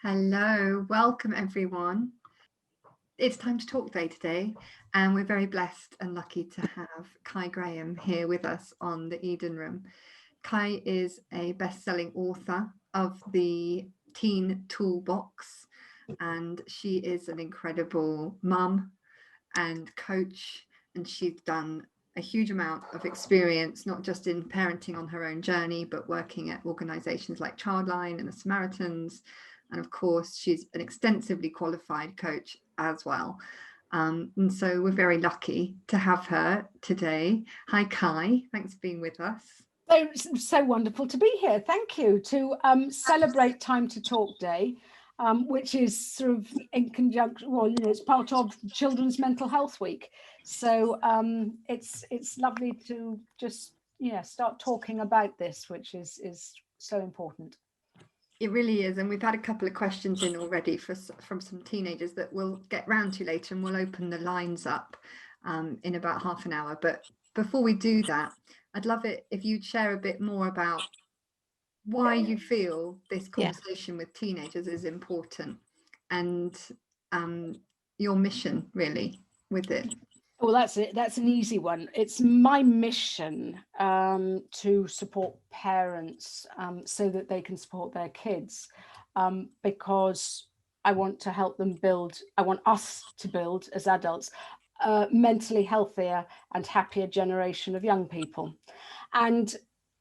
Hello, welcome everyone. It's Time to Talk Day today, and we're very blessed and lucky to have Kai Graham here with us on the Eden Room. Kai is a best-selling author of the Teen Toolbox, and she is an incredible mum and coach, and she's done a huge amount of experience, not just in parenting on her own journey, but working at organizations like Childline and the Samaritans. And of course, she's an extensively qualified coach as well. And so we're very lucky to have her today. Hi, Kai. Thanks for being with us. So wonderful to be here. Thank you to celebrate Time to Talk Day, which is sort of in conjunction. Well, it's part of Children's Mental Health Week. So it's lovely to just start talking about this, which is so important. It really is, and we've had a couple of questions in already from some teenagers that we'll get round to later, and we'll open the lines up in about half an hour. But before we do that, I'd love it if you'd share a bit more about why you feel this conversation with teenagers is important, and your mission really with it. Well, that's it. That's an easy one. It's my mission to support parents so that they can support their kids, because I want to help them build. I want us to build as adults a mentally healthier and happier generation of young people. And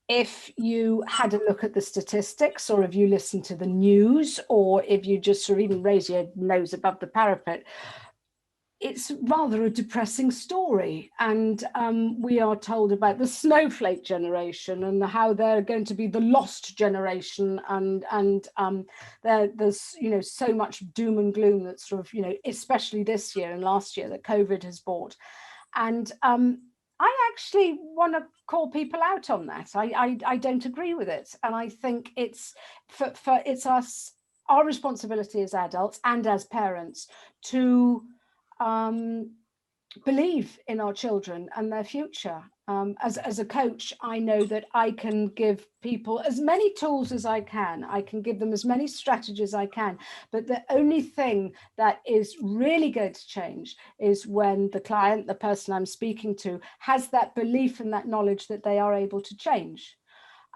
if you had a look at the statistics, or if you listen to the news, or if you just sort of even raise your nose above the parapet, it's rather a depressing story. And we are told about the Snowflake Generation and how they're going to be the lost generation. And there's, so much doom and gloom that sort of, especially this year and last year that COVID has brought. And I actually want to call people out on that. I don't agree with it. And I think it's it's our responsibility as adults and as parents to believe in our children and their future. As a coach, I know that I can give people as many tools as I can. I can give them as many strategies as I can. But the only thing that is really going to change is when the client, the person I'm speaking to, has that belief and that knowledge that they are able to change.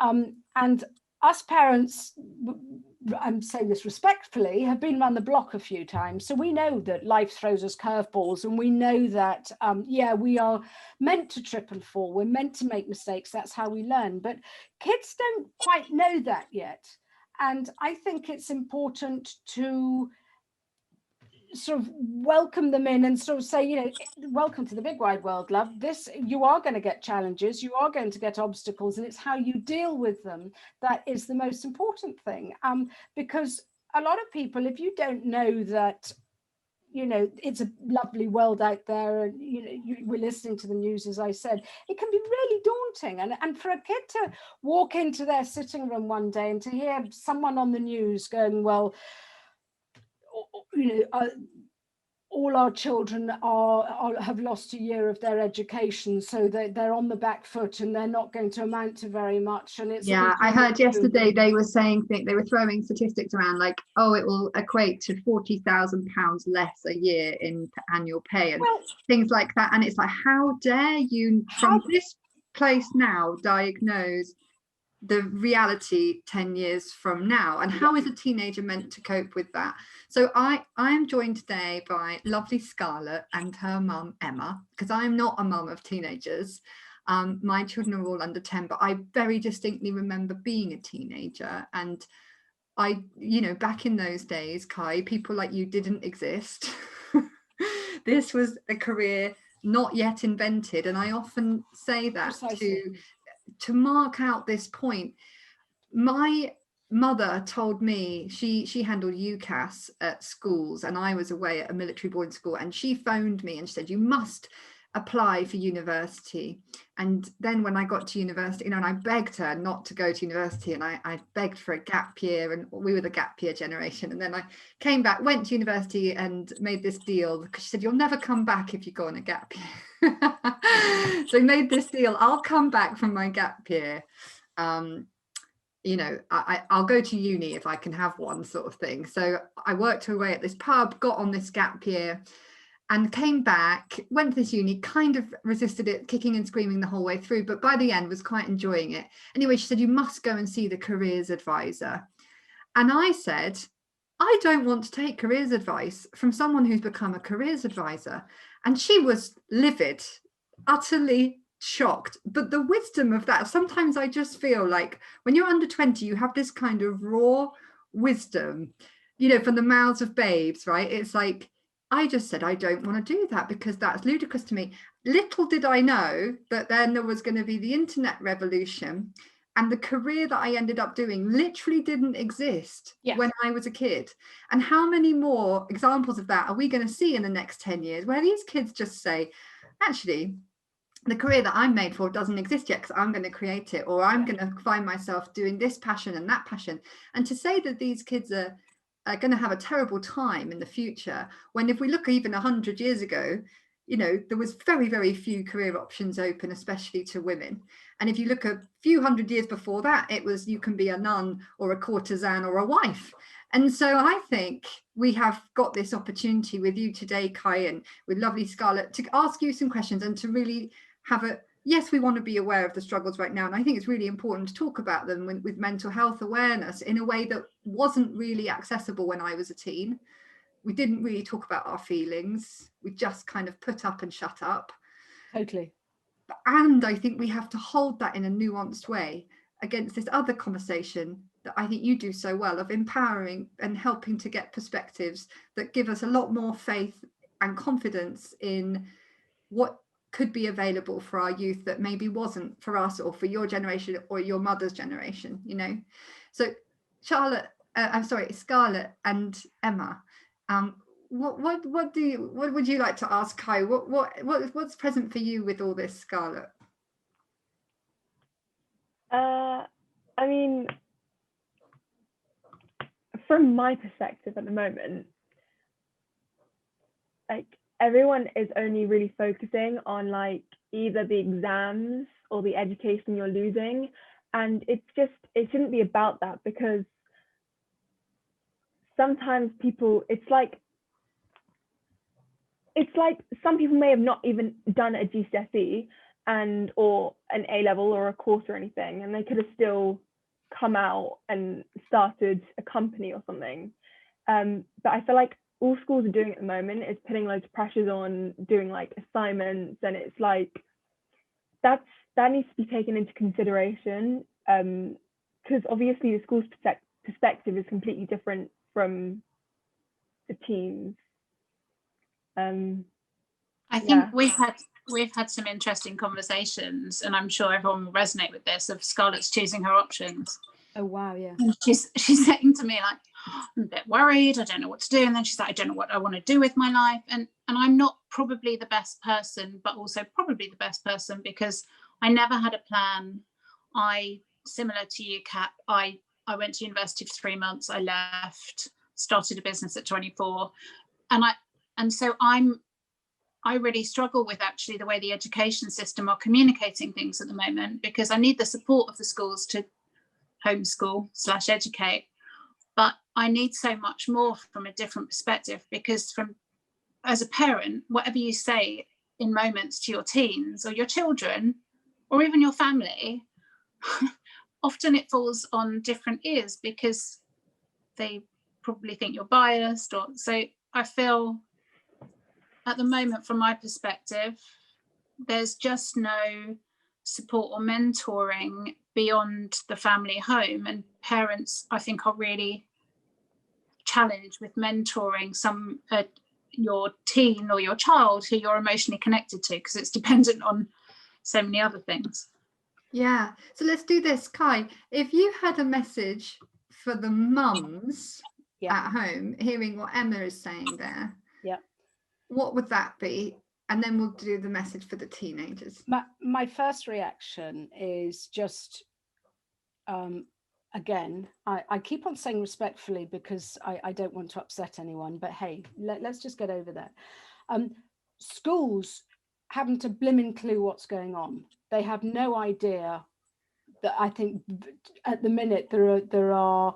And us parents, I'm saying this respectfully, have been around the block a few times. So we know that life throws us curveballs, and we know that, we are meant to trip and fall. We're meant to make mistakes. That's how we learn. But kids don't quite know that yet. And I think it's important to sort of welcome them in and sort of say, welcome to the big wide world, love. You are going to get challenges, you are going to get obstacles, and it's how you deal with them that is the most important thing. Because a lot of people, if you don't know that, it's a lovely world out there, and we're listening to the news, as I said, it can be really daunting. And for a kid to walk into their sitting room one day and to hear someone on the news going, well, all our children have lost a year of their education, so they're on the back foot and they're not going to amount to very much. And it's I heard yesterday they were saying they were throwing statistics around like, oh, it will equate to £40,000 less a year in annual pay and things like that. And it's like, how dare you from this place now diagnose the reality 10 years from now? And how is a teenager meant to cope with that? So I am joined today by lovely Scarlett and her mum Emma, because I'm not a mum of teenagers. My children are all under 10, but I very distinctly remember being a teenager. And back in those days, Kai, people like you didn't exist. This was a career not yet invented. And I often say that to mark out this point. My mother told me she handled UCAS at schools, and I was away at a military boarding school, and she phoned me and she said, you must apply for university. And then when I got to university, and I begged her not to go to university, and I begged for a gap year, and we were the gap year generation. And then I came back, went to university, and made this deal, because she said, you'll never come back if you go on a gap year. So I made this deal, I'll come back from my gap year you know, I'll go to uni if I can have one, sort of thing. So I worked away at this pub, got on this gap year, and came back, went to this uni, kind of resisted it, kicking and screaming the whole way through, but by the end was quite enjoying it. Anyway, she said, you must go and see the careers advisor. And I said, I don't want to take careers advice from someone who's become a careers advisor. And she was livid, utterly shocked. But the wisdom of that, sometimes I just feel like when you're under 20, you have this kind of raw wisdom, you know, from the mouths of babes, right? It's like, I just said, I don't want to do that because that's ludicrous to me. Little did I know that then there was going to be the internet revolution, and the career that I ended up doing literally didn't exist when I was a kid. And how many more examples of that are we going to see in the next 10 years, where these kids just say, actually, the career that I'm made for doesn't exist yet because I'm going to create it, or I'm going to find myself doing this passion and that passion. And to say that these kids are going to have a terrible time in the future, when if we look even 100 years ago, you know, there was very, very few career options open, especially to women. And if you look a few hundred years before that, it was you can be a nun or a courtesan or a wife. And so I think we have got this opportunity with you today, Kai, and with lovely Scarlett, to ask you some questions and to really have a, yes, we want to be aware of the struggles right now. And I think it's really important to talk about them with mental health awareness in a way that wasn't really accessible when I was a teen. We didn't really talk about our feelings. We just kind of put up and shut up. Totally. And I think we have to hold that in a nuanced way against this other conversation that I think you do so well, of empowering and helping to get perspectives that give us a lot more faith and confidence in what could be available for our youth that maybe wasn't for us or for your generation or your mother's generation, you know. So Scarlett and Emma, what would you like to ask Kai? What's present for you with all this, Scarlett? I mean, from my perspective at the moment, like everyone is only really focusing on like either the exams or the education you're losing, and it shouldn't be about that, because sometimes people, it's like some people may have not even done a GCSE or an A level or a course or anything, and they could have still come out and started a company or something. But I feel like all schools are doing at the moment is putting loads of pressures on doing like assignments, and it's like that needs to be taken into consideration, because obviously the school's perspective is completely different from the teens. I think we've had some interesting conversations, and I'm sure everyone will resonate with this, of Scarlett's choosing her options. Oh wow, yeah. And she's saying to me like, oh, I'm a bit worried, I don't know what to do, and then she's like, I don't know what I want to do with my life, and I'm not probably the best person, but also probably the best person because I never had a plan. Similar to you, Kat, I went to university for 3 months, I left, started a business at 24, and so I really struggle with actually the way the education system are communicating things at the moment, because I need the support of the schools to homeschool / educate, but I need so much more from a different perspective, because as a parent, whatever you say in moments to your teens or your children or even your family, often it falls on different ears because they probably think you're biased, or so I feel at the moment, from my perspective, there's just no support or mentoring beyond the family home, and parents, I think, are really challenged with mentoring your teen or your child who you're emotionally connected to, because it's dependent on so many other things. Yeah, so let's do this, Kai. If you had a message for the mums at home, hearing what Emma is saying there, what would that be? And then we'll do the message for the teenagers. My first reaction is just, again, I keep on saying respectfully because I don't want to upset anyone, but hey, let's just get over that. Schools haven't a blimmin' clue what's going on. They have no idea that I think at the minute there are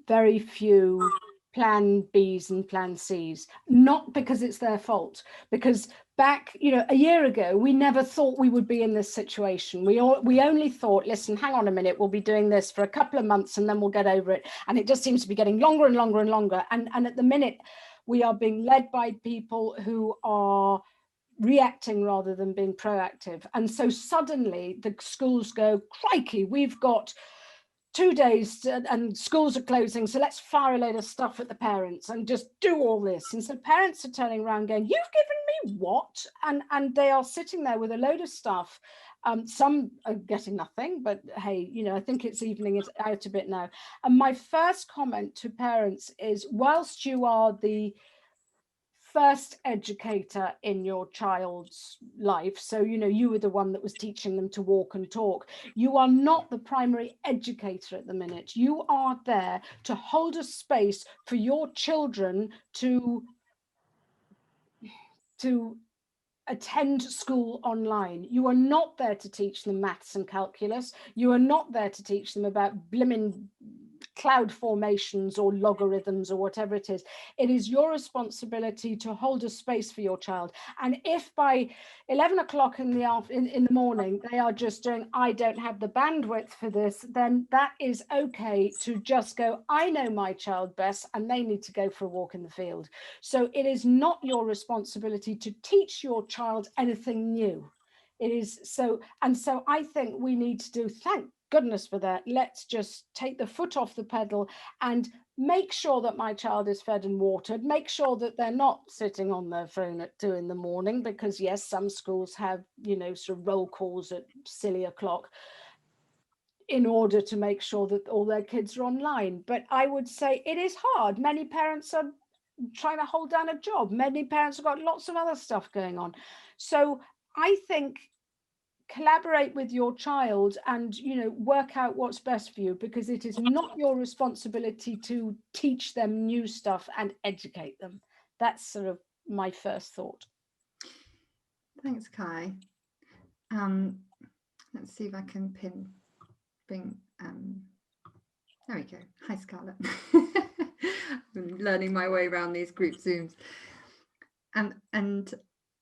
very few plan Bs and plan Cs, not because it's their fault, because back, a year ago, we never thought we would be in this situation. We only thought, listen, hang on a minute, we'll be doing this for a couple of months and then we'll get over it. And it just seems to be getting longer and longer and longer. And at the minute, we are being led by people who are reacting rather than being proactive. And so suddenly the schools go, crikey, we've got 2 days and schools are closing, so let's fire a load of stuff at the parents and just do all this. And so parents are turning around going, you've given me what? And they are sitting there with a load of stuff. Some are getting nothing, but hey, I think it's evening it out a bit now. And my first comment to parents is, whilst you are the first educator in your child's life, so you were the one that was teaching them to walk and talk, you are not the primary educator at the minute. You are there to hold a space for your children to attend school online. You are not there to teach them maths and calculus. You are not there to teach them about blimmin' cloud formations or logarithms or whatever it is. It is your responsibility to hold a space for your child. And if by 11 o'clock in the morning they are just doing, I don't have the bandwidth for this, then that is okay to just go, I know my child best and they need to go for a walk in the field. So it is not your responsibility to teach your child anything new. It is so, and so I think we need to do, thank goodness for that, let's just take the foot off the pedal and make sure that my child is fed and watered, make sure that they're not sitting on their phone at 2 a.m, because yes, some schools have, sort of roll calls at silly o'clock in order to make sure that all their kids are online. But I would say it is hard. Many parents are trying to hold down a job. Many parents have got lots of other stuff going on. So I think collaborate with your child and work out what's best for you, because it is not your responsibility to teach them new stuff and educate them. That's sort of my first thought. Thanks, Kai. Let's see if I can bring there we go. Hi, Scarlett. I'm learning my way around these group Zooms. And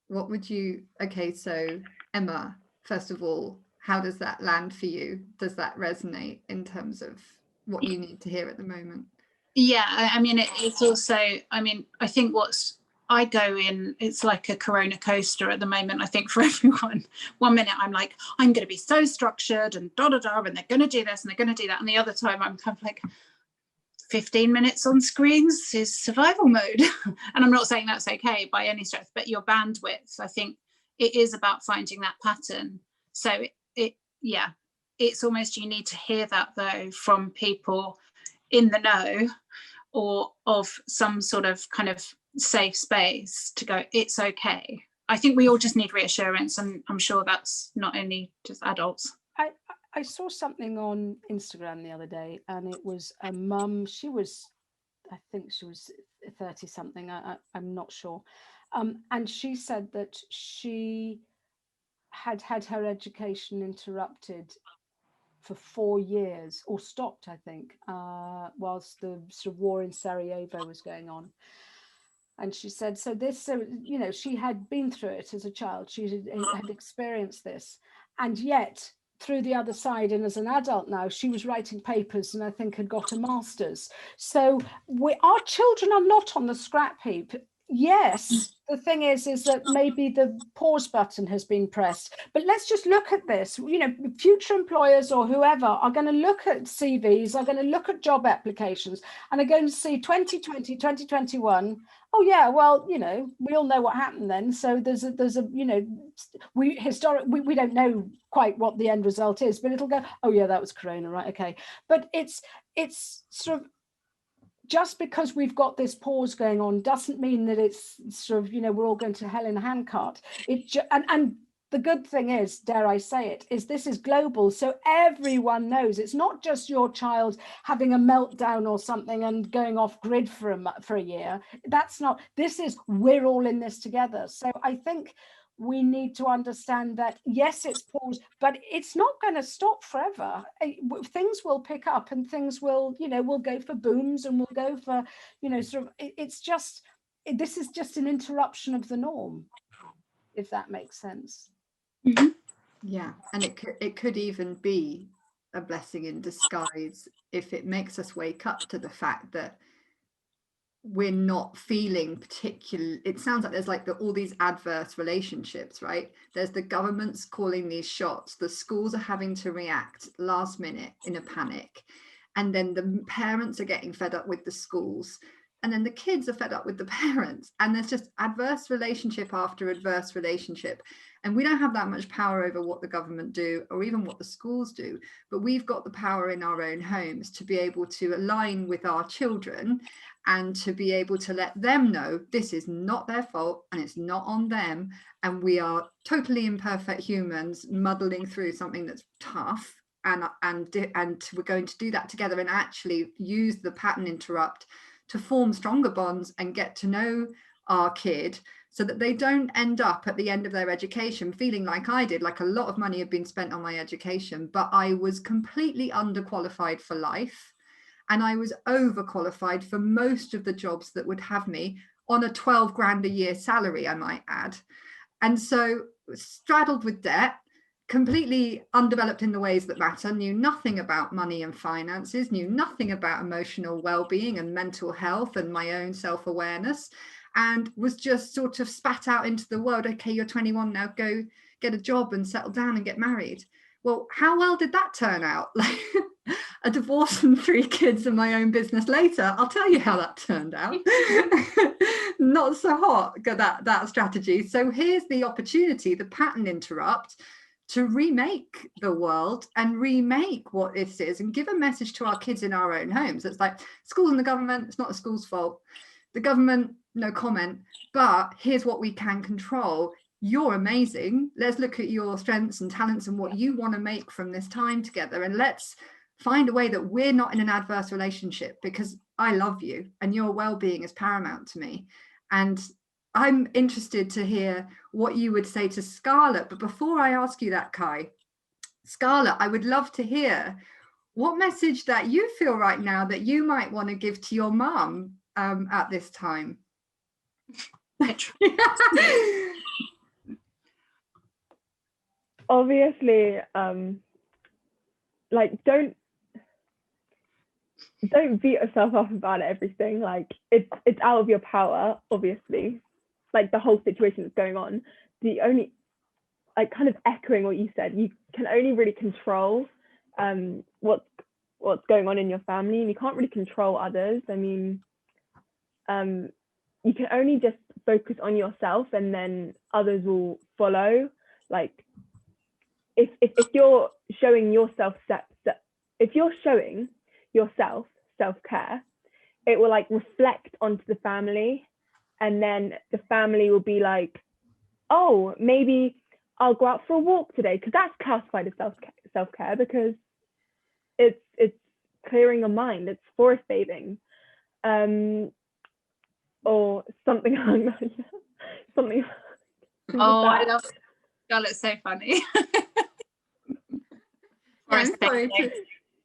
what would you, okay, so Emma, first of all, how does that land for you? Does that resonate in terms of what you need to hear at the moment? Yeah, I mean, it's also, I think I go in, it's like a Corona coaster at the moment, I think, for everyone. 1 minute I'm like, I'm going to be so structured and and they're going to do this and they're going to do that. And the other time I'm kind of like, 15 minutes on screens is survival mode. And I'm not saying that's okay by any stretch, but your bandwidth, I think it is about finding that pattern. So it's almost, you need to hear that though from people in the know or of some sort of kind of safe space to go, it's okay. I think we all just need reassurance, and I'm sure that's not only just adults. I saw something on Instagram the other day, and it was a mum. I think she was 30 something. I'm not sure. And she said that she had her education interrupted for 4 years, or stopped, I think, whilst the sort of war in Sarajevo was going on. And she said, she had been through it as a child. She had experienced this, and yet through the other side, and as an adult now, she was writing papers and I think had got a master's. So our children are not on the scrap heap. Yes, the thing is that maybe the pause button has been pressed, but let's just look at this. Future employers or whoever are going to look at CVs, are going to look at job applications, and are going to see 2020, 2021. Oh yeah, well, we all know what happened then. So there's a we don't know quite what the end result is, but it'll go, oh yeah, that was Corona, right? Okay. But it's sort of, just because we've got this pause going on doesn't mean that it's sort of, we're all going to hell in a handcart. And the good thing is, dare I say it, is this is global. So everyone knows it's not just your child having a meltdown or something and going off grid for a year. This is, we're all in this together. So I think we need to understand that, yes, it's paused, but it's not going to stop forever. Things will pick up, and things will, we'll go for booms, and we'll go for, sort of, it's just, this is just an interruption of the norm, if that makes sense. Mm-hmm. Yeah, and it could even be a blessing in disguise if it makes us wake up to the fact that we're not feeling particularly, it sounds like there's like all these adverse relationships, right? There's the government's calling these shots, the schools are having to react last minute in a panic, and then the parents are getting fed up with the schools, and then the kids are fed up with the parents, and there's just adverse relationship after adverse relationship. And we don't have that much power over what the government do or even what the schools do, but we've got the power in our own homes to be able to align with our children and to be able to let them know this is not their fault and it's not on them, and we are totally imperfect humans muddling through something that's tough, and we're going to do that together and actually use the pattern interrupt to form stronger bonds and get to know our kid, so that they don't end up at the end of their education feeling like I did, like a lot of money had been spent on my education, but I was completely underqualified for life. And I was overqualified for most of the jobs that would have me on a 12 grand a year salary, I might add. And so straddled with debt, completely undeveloped in the ways that matter, knew nothing about money and finances, knew nothing about emotional well-being and mental health and my own self-awareness, and was just sort of spat out into the world. Okay, you're 21 now, go get a job and settle down and get married. Well, how well did that turn out? Like a divorce and 3 kids and my own business later, I'll tell you how that turned out. Not so hot, that strategy. So here's the opportunity, the pattern interrupt, to remake the world and remake what this is, and give a message to our kids in our own homes. It's like schools and the government, it's not the school's fault. The government, no comment, but here's what we can control. You're amazing. Let's look at your strengths and talents and what you want to make from this time together. And let's find a way that we're not in an adverse relationship, because I love you and your well-being is paramount to me. And I'm interested to hear what you would say to Scarlett. But before I ask you that, Kai, Scarlett, I would love to hear what message that you feel right now that you might want to give to your mum at this time. Obviously, like don't beat yourself up about everything. Like it's out of your power, obviously, like the whole situation that's going on. The only, like, kind of echoing what you said, you can only really control what's going on in your family, and you can't really control others. I mean, you can only just focus on yourself, and then others will follow. Like if you're showing yourself self-care, it will like reflect onto the family, and then the family will be like, oh, maybe I'll go out for a walk today, because that's classified as self-care, because it's clearing your mind, it's forest bathing, or something like that. Something. Oh, I love it. Scarlett's so funny. I'm sorry to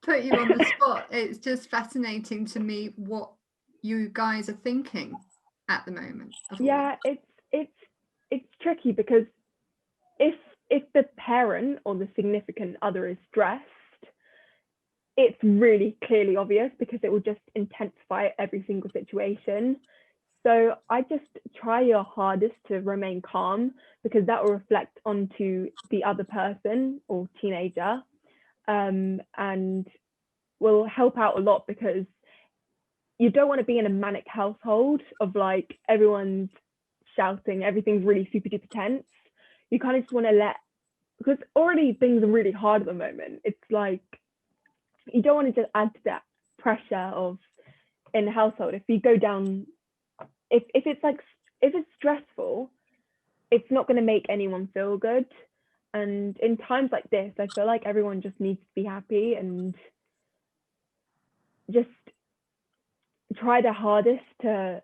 put you on the spot. It's just fascinating to me what you guys are thinking at the moment. Yeah, it's tricky, because if the parent or the significant other is stressed, it's really clearly obvious, because it will just intensify every single situation. So I just try your hardest to remain calm, because that will reflect onto the other person or teenager, and will help out a lot, because you don't want to be in a manic household of like everyone's shouting, everything's really super duper tense. You kind of just want to because already things are really hard at the moment. It's like, you don't want to just add to that pressure of in the household. If you go down, if it's stressful, it's not going to make anyone feel good. And in times like this, I feel like everyone just needs to be happy and just try their hardest to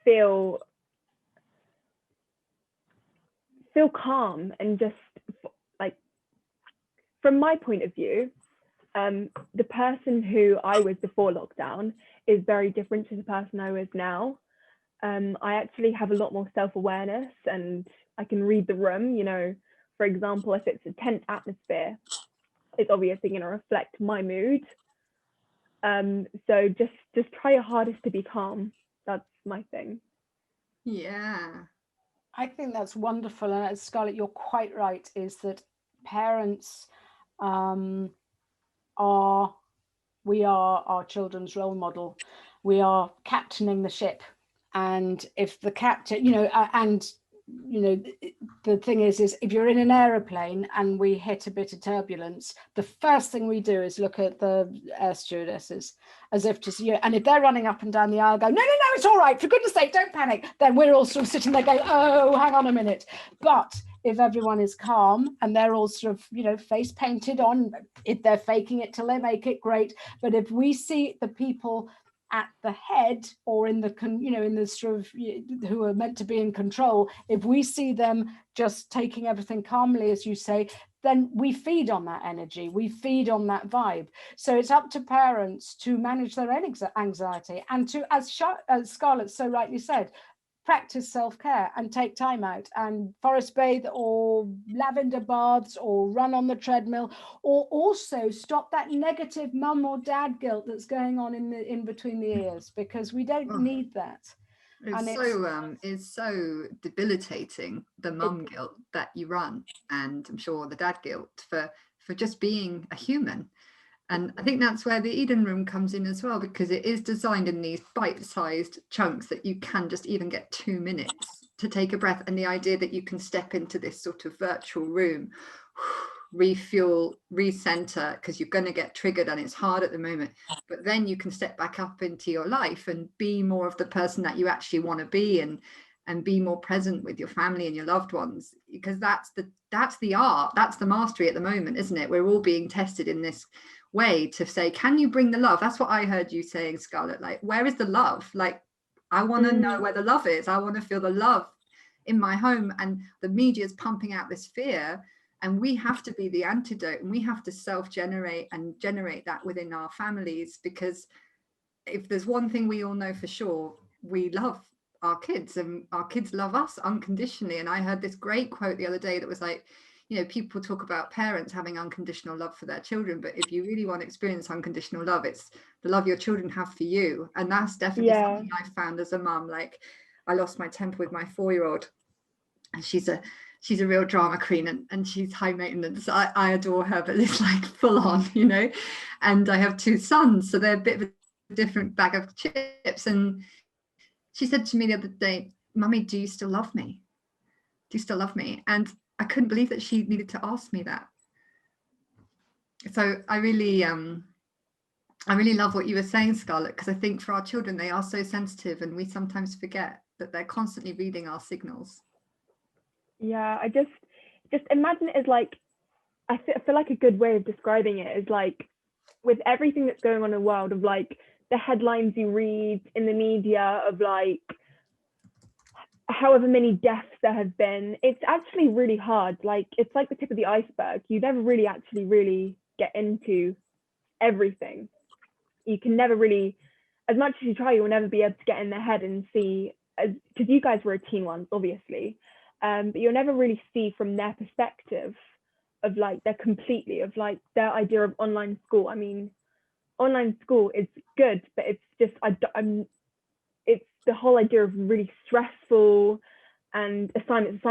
feel feel calm and just like, from my point of view, the person who I was before lockdown is very different to the person I was now. I actually have a lot more self-awareness, and I can read the room. You know, for example, if it's a tense atmosphere, it's obviously going to reflect my mood. So just try your hardest to be calm. That's my thing. Yeah. I think that's wonderful. And Scarlett, you're quite right, is that parents we are our children's role model. We are captaining the ship. And if the captain, the thing is if you're in an aeroplane and we hit a bit of turbulence, the first thing we do is look at the air stewardesses as if to, and if they're running up and down the aisle, go, no, it's all right, for goodness sake, don't panic. Then we're all sort of sitting there going, oh, hang on a minute. But if everyone is calm and they're all sort of, face painted on, if they're faking it till they make it, great. But if we see the people at the head or in the in the sort of who are meant to be in control, if we see them just taking everything calmly, as you say, then we feed on that energy, we feed on that vibe. So it's up to parents to manage their own anxiety and to, as Scarlett so rightly said, practice self-care and take time out and forest bathe or lavender baths or run on the treadmill, or also stop that negative mum or dad guilt that's going on in between the ears, because we don't need that. It's so debilitating, the mum guilt that you run, and I'm sure the dad guilt for just being a human. And I think that's where the Eden Room comes in as well, because it is designed in these bite-sized chunks that you can just even get 2 minutes to take a breath. And the idea that you can step into this sort of virtual room, refuel, recenter, because you're going to get triggered and it's hard at the moment. But then you can step back up into your life and be more of the person that you actually want to be, and be more present with your family and your loved ones, because that's the art, that's the mastery at the moment, isn't it? We're all being tested in this way to say, can you bring the love? That's what I heard you saying, Scarlett, like, where is the love? Like, I want to know where the love is. I want to feel the love in my home, and the media is pumping out this fear, and we have to be the antidote, and we have to self-generate and generate that within our families, because if there's one thing we all know for sure, we love our kids and our kids love us unconditionally. And I heard this great quote the other day that was like, people talk about parents having unconditional love for their children, but if you really want to experience unconditional love, it's the love your children have for you. And that's definitely something I found as a mum. Like, I lost my temper with my 4-year-old, and she's a real drama queen, and she's high maintenance. I adore her, but it's like full on, and I have 2 sons, so they're a bit of a different bag of chips. And she said to me the other day, Mummy, do you still love me? Do you still love me? And I couldn't believe that she needed to ask me that. So I really love what you were saying, Scarlett, because I think for our children, they are so sensitive, and we sometimes forget that they're constantly reading our signals. Yeah, I just imagine it as like, I feel like a good way of describing it is like, with everything that's going on in the world, of like the headlines you read in the media of like however many deaths there have been, it's actually really hard. Like, it's like the tip of the iceberg. You never really actually really get into everything. You can never really, as much as you try, you'll never be able to get in their head and see, because you guys were a teen once, obviously, but you'll never really see from their perspective of like their idea of online school. I mean, online school is good, but it's just, it's the whole idea of really stressful, and assignments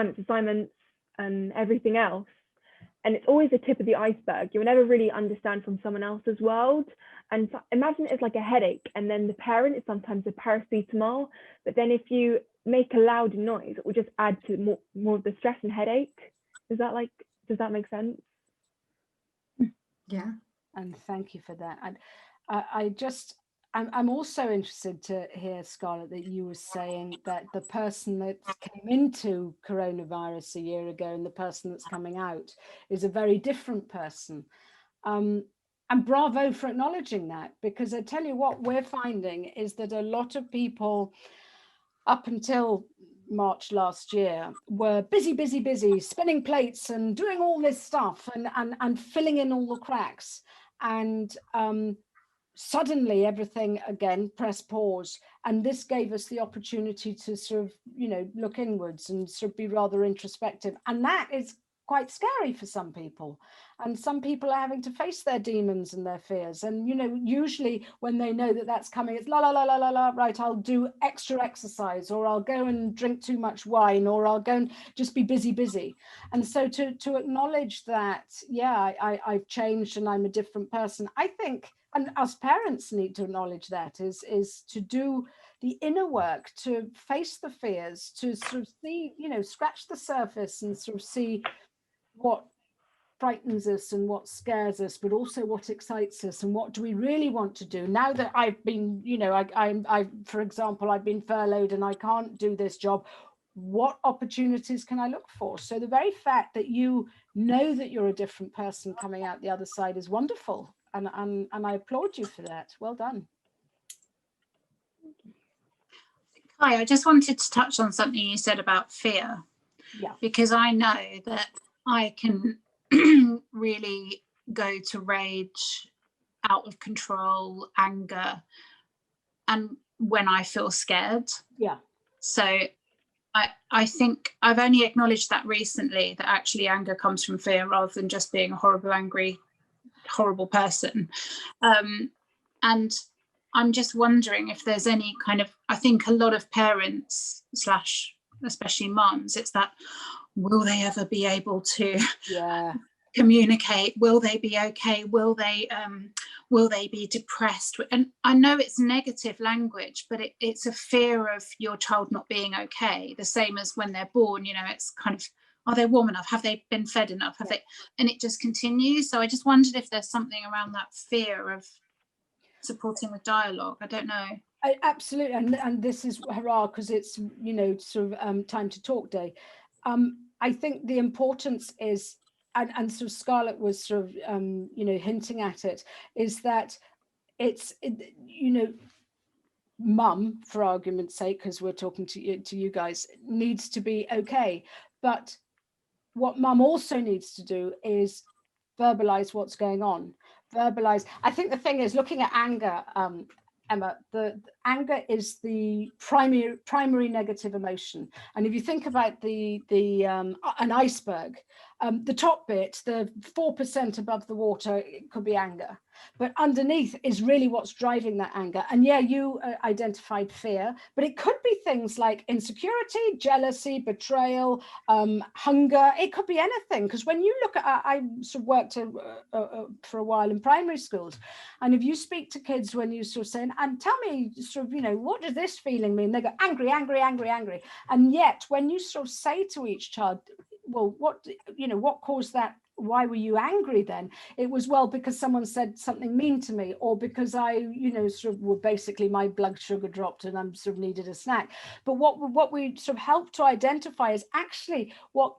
and everything else. And it's always the tip of the iceberg. You'll never really understand from someone else's world. And so imagine it's like a headache, and then the parent is sometimes a paracetamol. But then if you make a loud noise, it will just add to more of the stress and headache. Does that make sense? Yeah. And thank you for that. And I'm also interested to hear, Scarlett, that you were saying that the person that came into coronavirus a year ago and the person that's coming out is a very different person. And bravo for acknowledging that, because I tell you what we're finding is that a lot of people, up until March last year were busy, spinning plates and doing all this stuff and filling in all the cracks. And suddenly everything again, press pause. And this gave us the opportunity to sort of, you know, look inwards and sort of be rather introspective. And that is quite scary for some people. And some people are having to face their demons and their fears. And, you know, usually when they know that that's coming, it's right, I'll do extra exercise, or I'll go and drink too much wine, or I'll go and just be busy. And so to acknowledge that, yeah, I've changed and I'm a different person, I think, and us parents need to acknowledge that, is to do the inner work, to face the fears, to sort of see, you know, scratch the surface and sort of see what frightens us and what scares us, but also what excites us and what do we really want to do. Now that I've been, you know, I for example, I've been furloughed and I can't do this job, what opportunities can I look for? So the very fact that you know that you're a different person coming out the other side is wonderful, and I applaud you for that. Well done. Hi, I just wanted to touch on something you said about fear. Yeah. Because I know that I can really go to rage, out of control, anger, and when I feel scared. Yeah. So I think I've only acknowledged that recently, that actually anger comes from fear rather than just being a horrible, angry, horrible person. And I'm just wondering if there's any kind of, I think a lot of parents / especially mums, it's that, will they ever be able to communicate? Will they be okay? Will they be depressed? And I know it's negative language, but it's a fear of your child not being okay. The same as when they're born, you know, it's kind of, are they warm enough? Have they been fed enough? Have they? And it just continues. So I just wondered if there's something around that fear of supporting with dialogue. I don't know. Absolutely, and this is hurrah, because it's, you know, sort of time to talk day. I think the importance is, and sort of Scarlett was sort of you know, hinting at it, is that you know, mum, for argument's sake, because we're talking to you guys, needs to be okay, but what mum also needs to do is verbalize what's going on. Verbalize. I think the thing is, looking at anger, Emma, the anger is the primary negative emotion. And if you think about an iceberg, the top bit, the 4% above the water, it could be anger, but underneath is really what's driving that anger. And yeah, you identified fear, but it could be things like insecurity, jealousy, betrayal, hunger. It could be anything, because when you look at, I sort of worked for a while in primary schools, and if you speak to kids, when you sort of say, and tell me sort of, you know, what does this feeling mean? They go angry, angry, angry, angry. And yet when you sort of say to each child, well, what, you know, what caused that? Why were you angry then? It was, well, because someone said something mean to me, or because I, you know, sort of, well, basically my blood sugar dropped and I'm sort of needed a snack. But what we sort of help to identify is actually what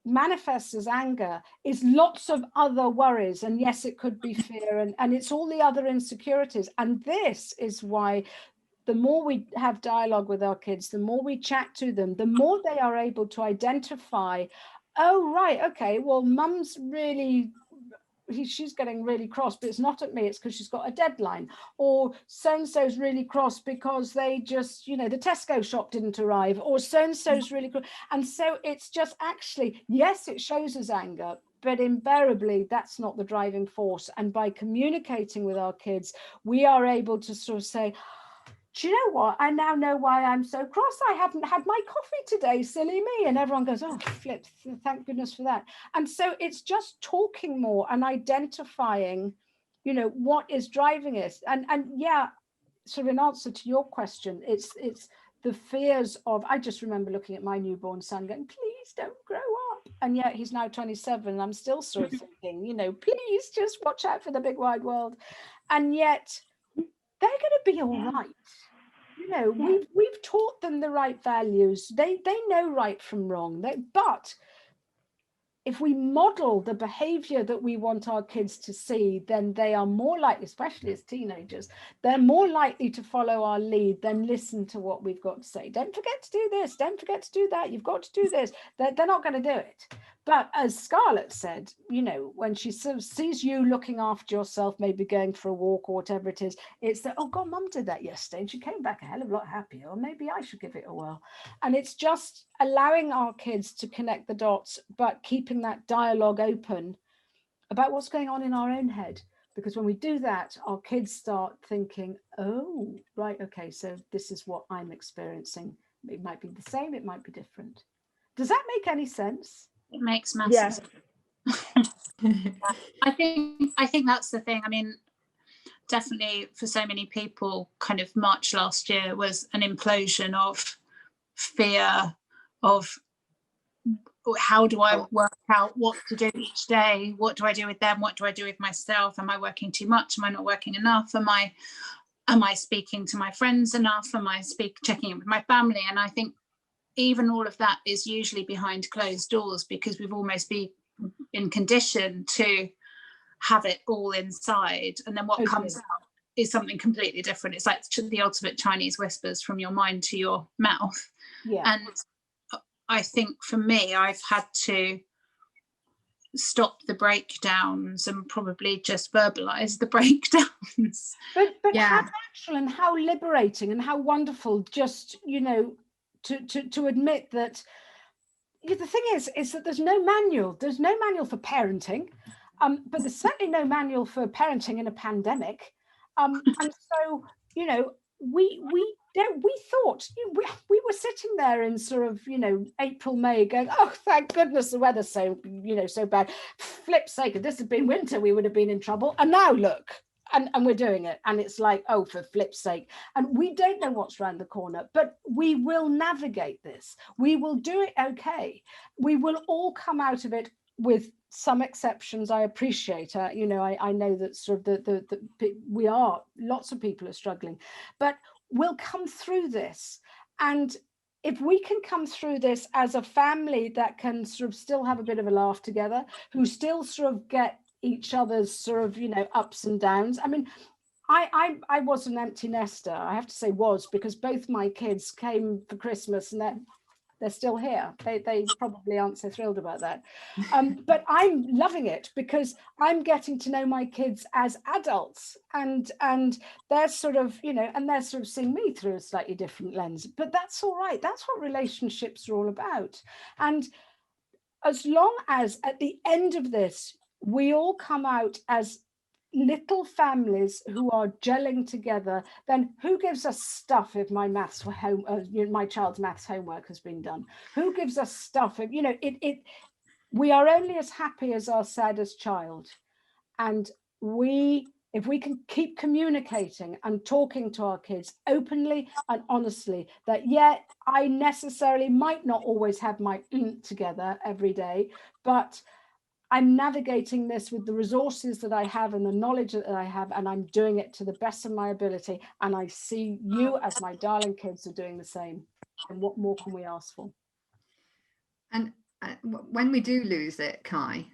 manifests as anger is lots of other worries. And yes, it could be fear, and it's all the other insecurities. And this is why the more we have dialogue with our kids, the more we chat to them, the more they are able to identify, oh, right, okay, well, mum's really, she's getting really cross, but it's not at me, it's because she's got a deadline. Or so-and-so's really cross because they just, you know, the Tesco shop didn't arrive, or so-and-so's really cross. And so it's just actually, yes, it shows us anger, but invariably that's not the driving force. And by communicating with our kids, we are able to sort of say, do you know what? I now know why I'm so cross. I haven't had my coffee today, silly me. And everyone goes, oh, flip, thank goodness for that. And so it's just talking more and identifying, you know, what is driving it. And yeah, sort of in answer to your question, it's the fears of, I just remember looking at my newborn son going, please don't grow up. And yet he's now 27 and I'm still sort of thinking, you know, please just watch out for the big wide world. And yet they're going to be all right. You know, we've taught them the right values. They know right from wrong. But if we model the behavior that we want our kids to see, then they are more likely, especially as teenagers, they're more likely to follow our lead than listen to what we've got to say. Don't forget to do this. Don't forget to do that. You've got to do this. They're not going to do it. But as Scarlett said, you know, when she sort of sees you looking after yourself, maybe going for a walk or whatever it is, it's that, oh God, Mum did that yesterday and she came back a hell of a lot happier, or maybe I should give it a whirl. And it's just allowing our kids to connect the dots, but keeping that dialogue open about what's going on in our own head. Because when we do that, our kids start thinking, oh, right, okay, so this is what I'm experiencing. It might be the same, it might be different. Does that make any sense? It makes massive sense. I think that's the thing. I mean, definitely for so many people, kind of March last year was an implosion of fear of how do I work out what to do each day? What do I do with them? What do I do with myself? Am I working too much? Am I not working enough? Am I speaking to my friends enough? Am I checking in with my family? And I think even all of that is usually behind closed doors, because we've almost been conditioned to have it all inside, and then what comes out is something completely different. It's like the ultimate Chinese whispers, from your mind to your mouth. And I think for me, I've had to stop the breakdowns and probably just verbalize the breakdowns. But how natural and how liberating and how wonderful, just, you know, to admit that. The thing is that there's no manual for parenting, but there's certainly no manual for parenting in a pandemic, and so, you know, we thought, we were sitting there in sort of, you know, April, May, going, oh, thank goodness the weather's so, you know, so bad. Flip's sake, if this had been winter, we would have been in trouble. And now look, and we're doing it, and it's like, oh, for flip's sake. And we don't know what's around the corner, but we will navigate this. We will do it okay. We will all come out of it, with some exceptions. I appreciate, you know, I know that sort of lots of people are struggling, but we'll come through this. And if we can come through this as a family that can sort of still have a bit of a laugh together, who still sort of get each other's sort of, you know, ups and downs. I mean, I was an empty nester, I have to say, because both my kids came for Christmas, and they're still here. They probably aren't so thrilled about that. But I'm loving it, because I'm getting to know my kids as adults, and they're sort of, you know, and they're sort of seeing me through a slightly different lens. But that's all right. That's what relationships are all about. And as long as at the end of this, we all come out as little families who are gelling together, then who gives us stuff if my maths home, you know, my child's maths homework has been done? Who gives us stuff if, you know, we are only as happy as our saddest child. And if we can keep communicating and talking to our kids openly and honestly, that I necessarily might not always have my together every day, but I'm navigating this with the resources that I have and the knowledge that I have, and I'm doing it to the best of my ability. And I see you, as my darling kids, are doing the same. And what more can we ask for? And when we do lose it, Kai,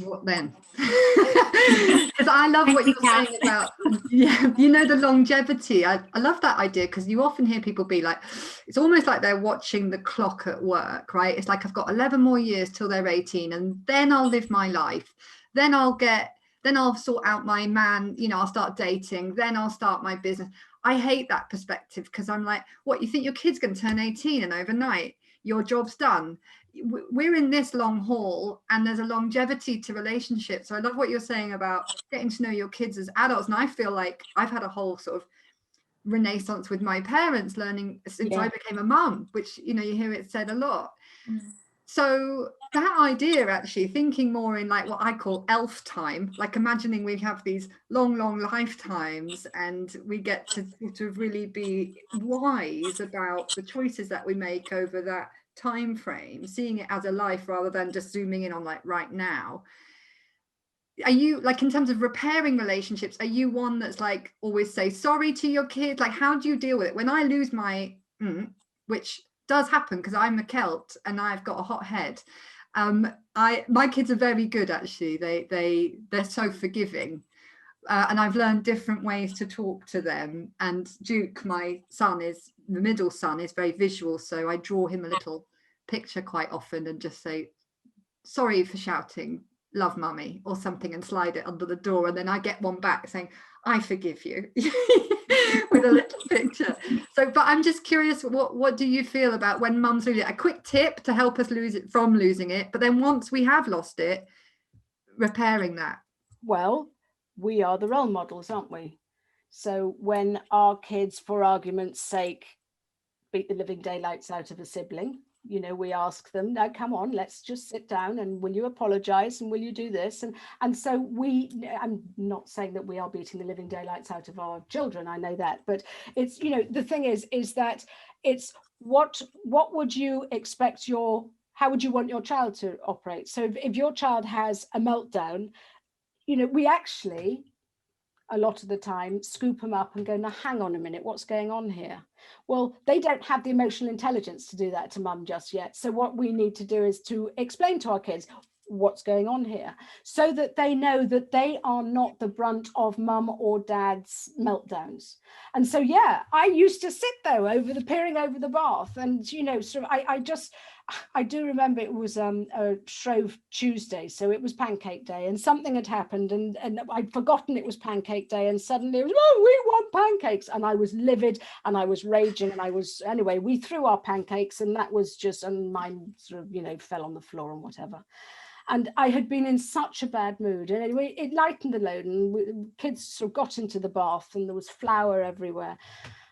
what then? Because I love what you're saying about, you know, the longevity. I love that idea, because you often hear people be like, it's almost like they're watching the clock at work, right? It's like, I've got 11 more years till they're 18, and then I'll live my life. Then I'll sort out my man, you know, I'll start dating, then I'll start my business. I hate that perspective, because I'm like, what, you think your kid's going to turn 18 and overnight your job's done? We're in this long haul, and there's a longevity to relationships. So I love what you're saying about getting to know your kids as adults. And I feel like I've had a whole sort of renaissance with my parents, learning since I became a mum, which, you know, you hear it said a lot. So that idea, actually thinking more in like what I call elf time, like imagining we have these long lifetimes, and we get to sort of really be wise about the choices that we make over that time frame, seeing it as a life rather than just zooming in on like right now. Are you, like, in terms of repairing relationships, are you one that's like always say sorry to your kids? Like, how do you deal with it when I lose my which does happen because I'm a Celt and I've got a hot head, My kids are very good, actually. They're so forgiving. And I've learned different ways to talk to them. And Duke, my son, the middle son, is very visual. So I draw him a little picture quite often and just say, sorry for shouting, love mummy, or something, and slide it under the door. And then I get one back saying, I forgive you, with a little picture. So, but I'm just curious, what do you feel about when mums lose it? A quick tip to help us losing it. But then once we have lost it, repairing that. Well, we are the role models, aren't we? So when our kids, for argument's sake, beat the living daylights out of a sibling, you know, we ask them, now come on, let's just sit down, and will you apologize, and will you do this? And so I'm not saying that we are beating the living daylights out of our children, I know that, but it's, you know, the thing is that it's what would you expect how would you want your child to operate? So if your child has a meltdown, you know, we actually, a lot of the time, scoop them up and go, now hang on a minute, what's going on here? Well, they don't have the emotional intelligence to do that to mum just yet. So what we need to do is to explain to our kids what's going on here, so that they know that they are not the brunt of mum or dad's meltdowns. And so, yeah, I used to sit though peering over the bath, and, you know, sort of, I do remember it was a Shrove Tuesday, so it was Pancake Day, and something had happened, and I'd forgotten it was Pancake Day, and suddenly it was, oh, we want pancakes, and I was livid, and I was raging, and anyway, we threw our pancakes, and that was just, and mine sort of, you know, fell on the floor and whatever. And I had been in such a bad mood, and anyway, it lightened the load, and kids sort of got into the bath, and there was flour everywhere.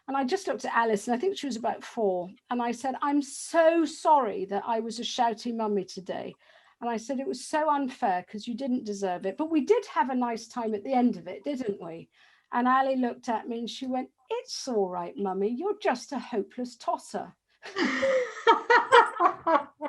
And I just looked at Alice, and I think she was about 4. And I said, I'm so sorry that I was a shouty mummy today. And I said, it was so unfair because you didn't deserve it. But we did have a nice time at the end of it, didn't we? And Ali looked at me and she went, it's all right, mummy. You're just a hopeless tosser.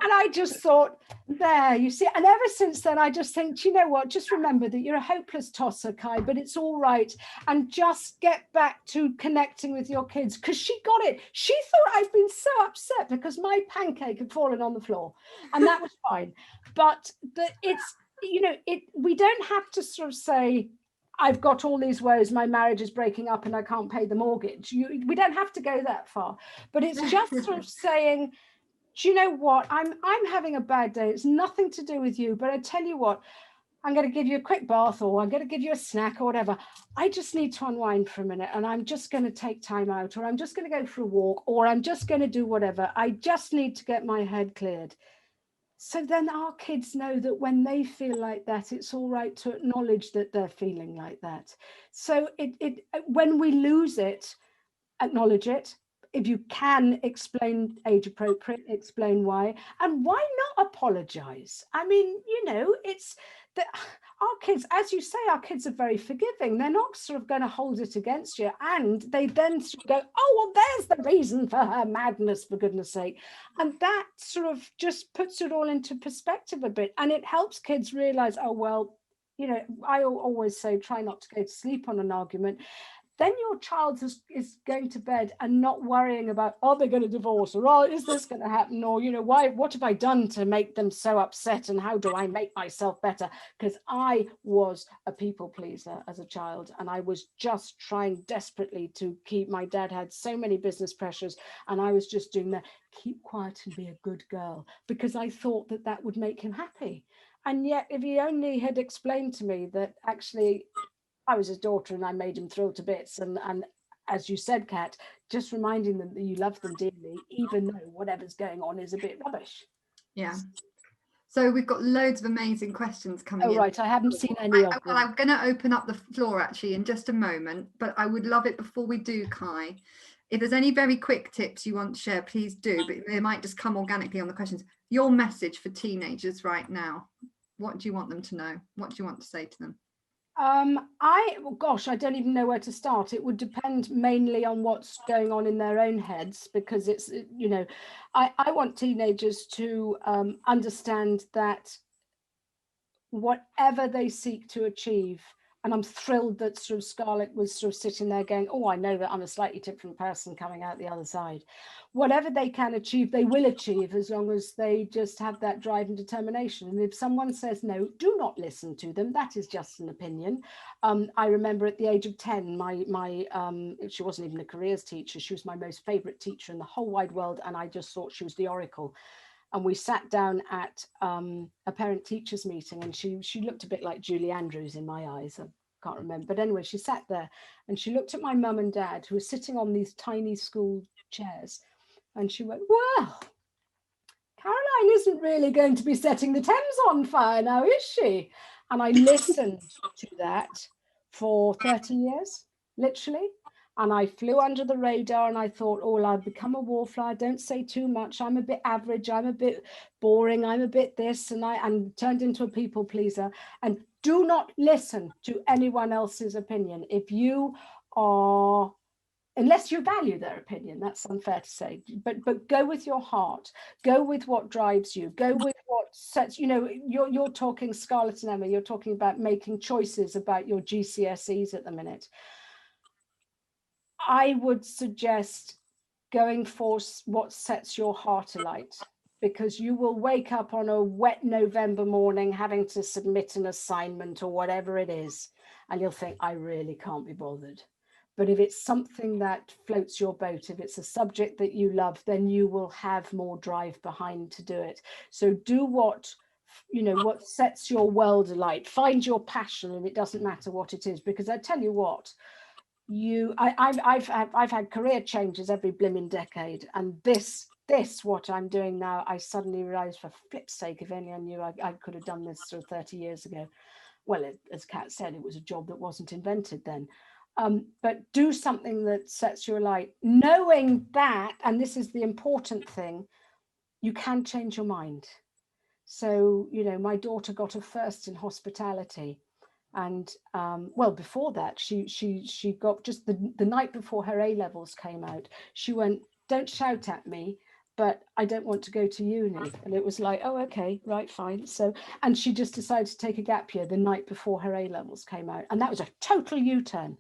And I just thought, there, you see, and ever since then, I just think, you know what, just remember that you're a hopeless tosser, Kai, but it's all right. And just get back to connecting with your kids, because she got it. She thought I'd been so upset because my pancake had fallen on the floor, and that was fine. But it's, you know, we don't have to sort of say, I've got all these woes, my marriage is breaking up and I can't pay the mortgage. We don't have to go that far, but it's just sort of saying, do you know what, I'm having a bad day, it's nothing to do with you, but I tell you what, I'm going to give you a quick bath, or I'm going to give you a snack or whatever. I just need to unwind for a minute, and I'm just going to take time out, or I'm just going to go for a walk, or I'm just going to do whatever. I just need to get my head cleared. So then our kids know that when they feel like that, it's all right to acknowledge that they're feeling like that. So when we lose it, acknowledge it. If you can, explain age appropriate, explain why, and why not apologize? I mean, you know, it's that our kids, as you say, our kids are very forgiving. They're not sort of going to hold it against you, and they then sort of go, oh, well, there's the reason for her madness, for goodness sake. And that sort of just puts it all into perspective a bit, and it helps kids realize, oh, well, you know, I always say, try not to go to sleep on an argument. Then your child is going to bed and not worrying about, are they going to divorce, or oh, is this going to happen, or, you know, what have I done to make them so upset, and how do I make myself better? Because I was a people pleaser as a child, and I was just trying desperately to keep, my dad had so many business pressures, and I was just doing that, keep quiet and be a good girl, because I thought that that would make him happy. And yet, if he only had explained to me that actually I was his daughter and I made him thrilled to bits, and as you said, Kat, just reminding them that you love them dearly, even though whatever's going on is a bit rubbish. Yeah. So we've got loads of amazing questions coming in. Oh, right. I haven't seen any of them. Well, I'm going to open up the floor actually in just a moment, but I would love it before we do, Kai. If there's any very quick tips you want to share, please do, but they might just come organically on the questions. Your message for teenagers right now, what do you want them to know? What do you want to say to them? Gosh, I don't even know where to start. It would depend mainly on what's going on in their own heads, because it's, you know, I want teenagers to understand that whatever they seek to achieve, And I'm thrilled that sort of Scarlett was sort of sitting there going, oh, I know that I'm a slightly different person coming out the other side. Whatever they can achieve, they will achieve, as long as they just have that drive and determination. And if someone says no, do not listen to them. That is just an opinion. I remember at the age of 10, she wasn't even a careers teacher. She was my most favorite teacher in the whole wide world. And I just thought she was the oracle. And we sat down at a parent teachers meeting, and she looked a bit like Julie Andrews in my eyes. I can't remember. But anyway, she sat there and she looked at my mum and dad, who were sitting on these tiny school chairs. And she went, well, Caroline isn't really going to be setting the Thames on fire now, is she? And I listened to that for 30 years, literally. And I flew under the radar, and I thought, oh, I've become a wallflower. Don't say too much. I'm a bit average. I'm a bit boring. I'm a bit this. And turned into a people pleaser. And do not listen to anyone else's opinion. If you are, unless you value their opinion, that's unfair to say, but go with your heart. Go with what drives you. Go with what sets, you're talking, Scarlett and Emma, you're talking about making choices about your GCSEs at the minute. I would suggest going for what sets your heart alight, because you will wake up on a wet November morning having to submit an assignment or whatever it is, and you'll think, I really can't be bothered. But if it's something that floats your boat, if it's a subject that you love, then you will have more drive behind to do it. So do what sets your world alight. Find your passion, and it doesn't matter what it is, because I tell you what, I've had career changes every blimmin' decade, and this what I'm doing now, I suddenly realized, for flip's sake, if only I knew I could have done this sort of 30 years ago. Well, as Kat said, it was a job that wasn't invented then. But do something that sets you alight, knowing that, and this is the important thing, you can change your mind. So, my daughter got a first in hospitality. And well, before that, she got, just the night before her A-levels came out, she went, don't shout at me, but I don't want to go to uni. And it was like, oh, okay, right, fine. So, and she just decided to take a gap year the night before her A-levels came out. And that was a total U-turn.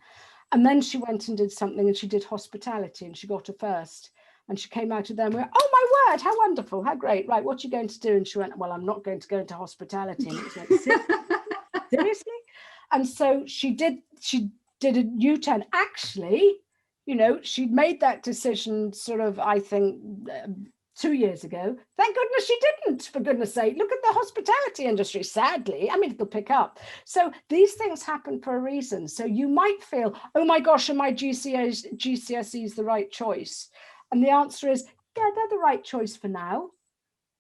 And then she went and did something, and she did hospitality, and she got a first. And she came out of there and went, oh my word, how wonderful, how great. Right, what are you going to do? And she went, well, I'm not going to go into hospitality. And it was like, seriously? And so she did a U-turn. Actually, she'd made that decision sort of, I think, 2 years ago. Thank goodness she didn't, for goodness sake. Look at the hospitality industry, sadly. I mean, it'll pick up. So these things happen for a reason. So you might feel, oh my gosh, are my GCSEs the right choice? And the answer is, yeah, they're the right choice for now,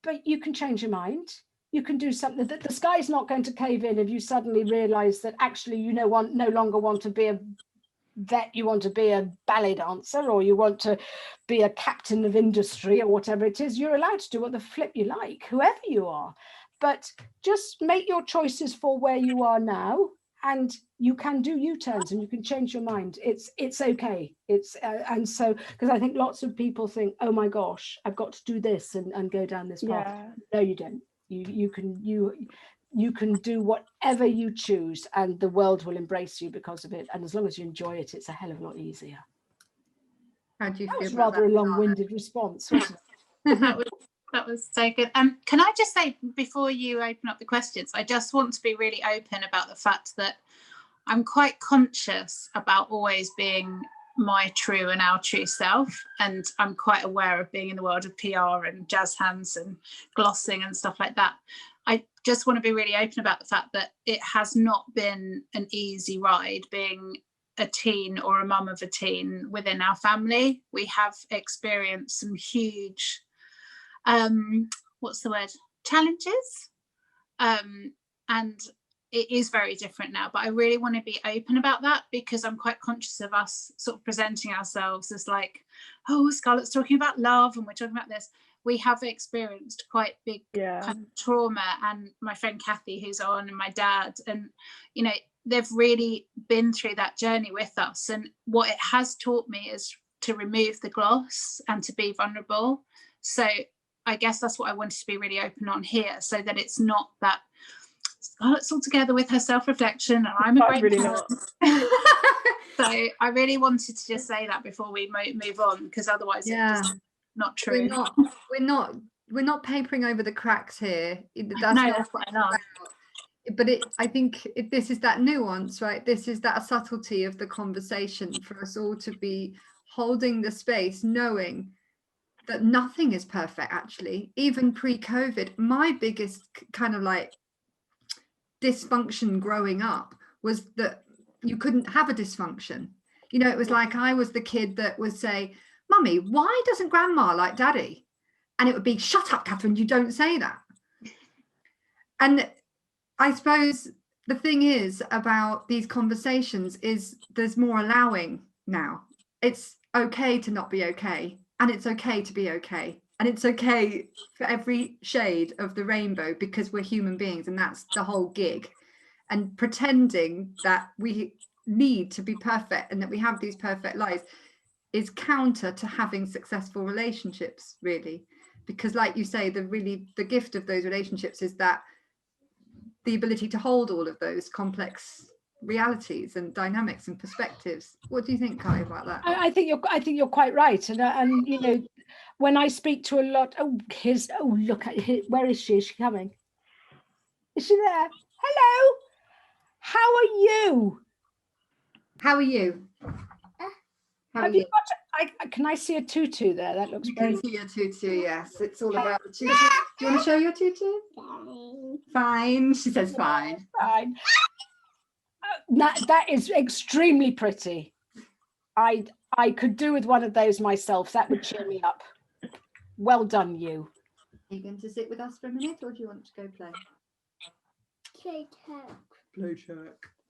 but you can change your mind. You can do something. That the sky's not going to cave in if you suddenly realize that actually you no longer want to be a vet, you want to be a ballet dancer, or you want to be a captain of industry, or whatever it is. You're allowed to do what the flip you like, whoever you are. But just make your choices for where you are now, and you can do U-turns and you can change your mind. It's okay. And so, because I think lots of people think, oh my gosh, I've got to do this and go down this path. Yeah. No, you don't. You can do whatever you choose, and the world will embrace you because of it. And as long as you enjoy it, it's a hell of a lot easier. How do you feel? That was rather a long-winded response, wasn't it? That was so good. Can I just say, before you open up the questions, I just want to be really open about the fact that I'm quite conscious about always being my true and our true self, and I'm quite aware of being in the world of PR and jazz hands and glossing and stuff like that. I just want to be really open about the fact that it has not been an easy ride being a teen or a mum of a teen within our family. We have experienced some huge challenges, and it is very different now, but I really want to be open about that, because I'm quite conscious of us sort of presenting ourselves as like, oh, Scarlett's talking about love and we're talking about this. We have experienced quite big kind of trauma, and my friend Kathy, who's on, and my dad, and they've really been through that journey with us. And what it has taught me is to remove the gloss and to be vulnerable. So I guess that's what I wanted to be really open on here, so that it's not that Scarlett's all together with her self-reflection, and I'm a great really parent. So I really wanted to just say that before we move on, because otherwise it's just not true. We're not papering over the cracks here. That's what I love. But I think this is that nuance, right? This is that subtlety of the conversation for us all to be holding the space, knowing that nothing is perfect. Actually, even pre-COVID, my biggest kind of like dysfunction growing up was that you couldn't have a dysfunction. You know, it was like I was the kid that would say, "Mummy, why doesn't Grandma like Daddy?" And it would be, "Shut up, Catherine, you don't say that." And I suppose the thing is about these conversations is there's more allowing now. It's okay to not be okay, and it's okay to be okay, and it's okay for every shade of the rainbow, because we're human beings, and that's the whole gig. And pretending that we need to be perfect and that we have these perfect lives is counter to having successful relationships, really, because like you say, the gift of those relationships is that the ability to hold all of those complex realities and dynamics and perspectives. What do you think, Kai, about that? I think you're quite right, and you know, when I speak to a lot, look at where is she? Is she coming? Is she there? Hello. How are you? How are you? Have you got? Can I see a tutu there? That looks. You can see your tutu. Yes, it's all about the tutu. Do you want to show your tutu? Fine. She says fine. Fine. That is extremely pretty. I could do with one of those myself. That would cheer me up. Well done, you. Are you going to sit with us for a minute, or do you want to go play? Play check. Play check.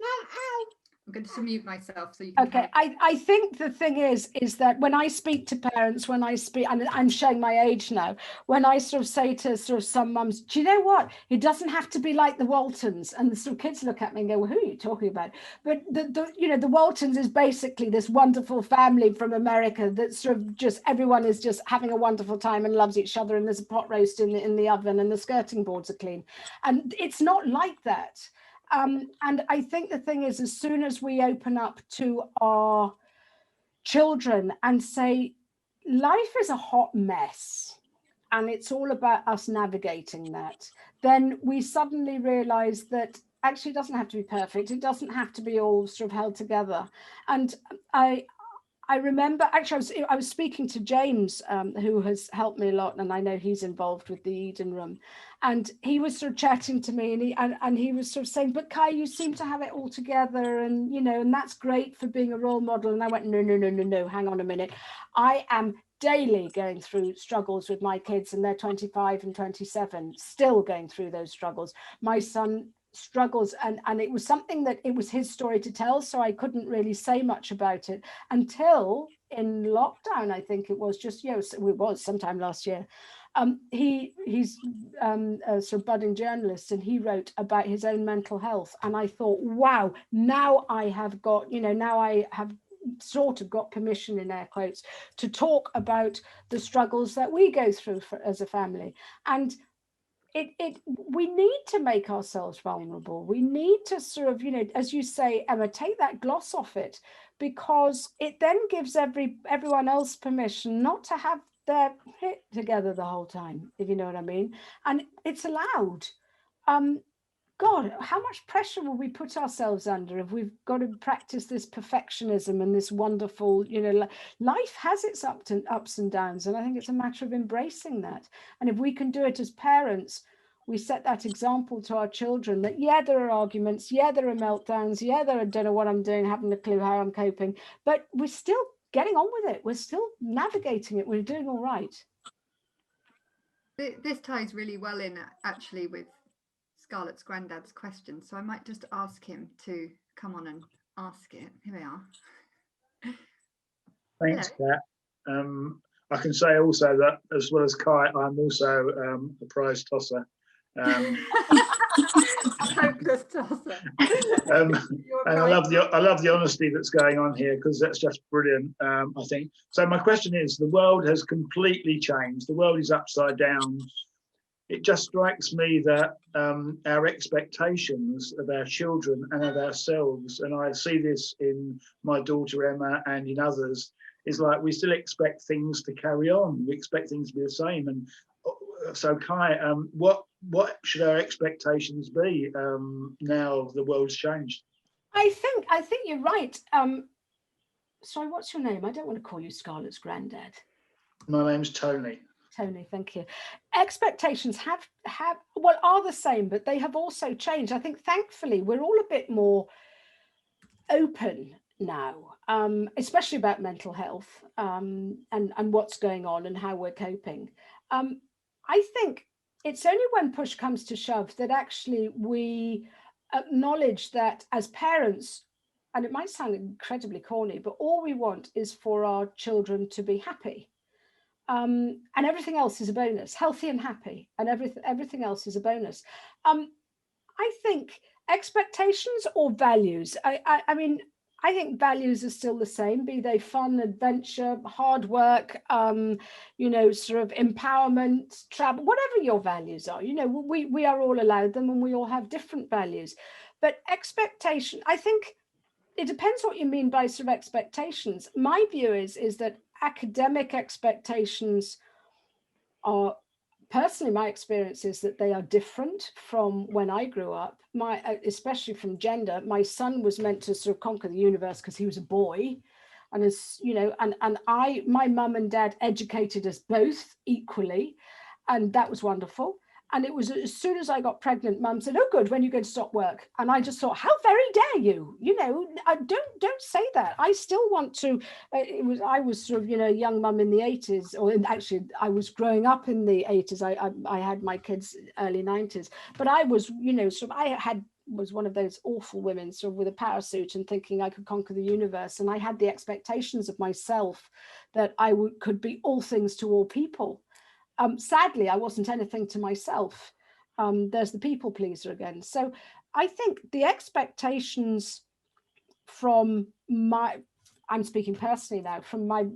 No, ow. I'm going to mute myself so you can. Okay, I think the thing is that when I speak to parents, when I speak, and I'm showing my age now, when I sort of say to sort of some mums, do you know what? It doesn't have to be like the Waltons, and the sort of kids look at me and go, well, who are you talking about? But the Waltons is basically this wonderful family from America that sort of just everyone is just having a wonderful time and loves each other, and there's a pot roast in the oven and the skirting boards are clean, and it's not like that. And I think the thing is, as soon as we open up to our children and say, life is a hot mess, and it's all about us navigating that, then we suddenly realize that actually it doesn't have to be perfect. It doesn't have to be all sort of held together. And I remember, actually, I was speaking to James, who has helped me a lot, and I know he's involved with the Eden Room. And he was sort of chatting to me, and he was sort of saying, but Kai, you seem to have it all together, and, you know, and that's great for being a role model. And I went, no, hang on a minute. I am daily going through struggles with my kids, and they're 25 and 27, still going through those struggles. My son struggles, and it was something that it was his story to tell, so I couldn't really say much about it until in lockdown. I think it was just, you know, it was sometime last year. He's a sort of budding journalist, and he wrote about his own mental health, and I thought, wow, now I have got, you know, now I have sort of got permission, in air quotes, to talk about the struggles that we go through as a family. And we need to make ourselves vulnerable. We need to sort of, you know, as you say, Emma, take that gloss off it, because it then gives everyone else permission not to have their hit together the whole time, if you know what I mean. And it's allowed. God, how much pressure will we put ourselves under if we've got to practice this perfectionism and this wonderful, you know, life has its ups and downs. And I think it's a matter of embracing that. And if we can do it as parents, we set that example to our children that, yeah, there are arguments, yeah, there are meltdowns, yeah, I don't know what I'm doing, haven't a clue how I'm coping, but we're still getting on with it. We're still navigating it. We're doing all right. This ties really well in actually with Scarlett's granddad's question, so I might just ask him to come on and ask it. Here we are. Thanks, Kat. I can say also that, as well as Kai, I'm also a prize tosser. Hopeless tosser. And I love the honesty that's going on here, because that's just brilliant. I think so. My question is: the world has completely changed. The world is upside down. it just strikes me that our expectations of our children and of ourselves, and I see this in my daughter Emma and in others, is like we still expect things to carry on. We expect things to be the same. And so, Kai, what should our expectations be now the world's changed? I think you're right. Sorry, what's your name? I don't want to call you Scarlett's granddad. My name's Tony. Tony, thank you. Expectations are the same, but they have also changed. I think thankfully we're all a bit more open now, especially about mental health and what's going on and how we're coping. I think it's only when push comes to shove that actually we acknowledge that as parents, and it might sound incredibly corny, but all we want is for our children to be happy. And everything else is a bonus, healthy and happy, and everything else is a bonus. I think expectations or values, I mean, I think values are still the same, be they fun, adventure, hard work, you know, sort of empowerment, travel, whatever your values are, you know, we are all allowed them and we all have different values. But expectation, I think it depends what you mean by sort of expectations. My view is that academic expectations are, personally, my experience is that they are different from when I grew up, especially from gender. My son was meant to sort of conquer the universe because he was a boy. And as you know, my mum and dad educated us both equally. And that was wonderful. And it was as soon as I got pregnant, mum said, "Oh, good, when are you going to stop work?" And I just thought, how very dare you? You know, don't say that. I still want to. I was sort of, you know, a young mum in the 80s, or actually I was growing up in the 80s. I had my kids early 90s, but I was, you know, sort of was one of those awful women sort of with a parachute and thinking I could conquer the universe. And I had the expectations of myself that I could be all things to all people. Sadly, I wasn't anything to myself. There's the people pleaser again. So I think the expectations from I'm speaking personally now, from my,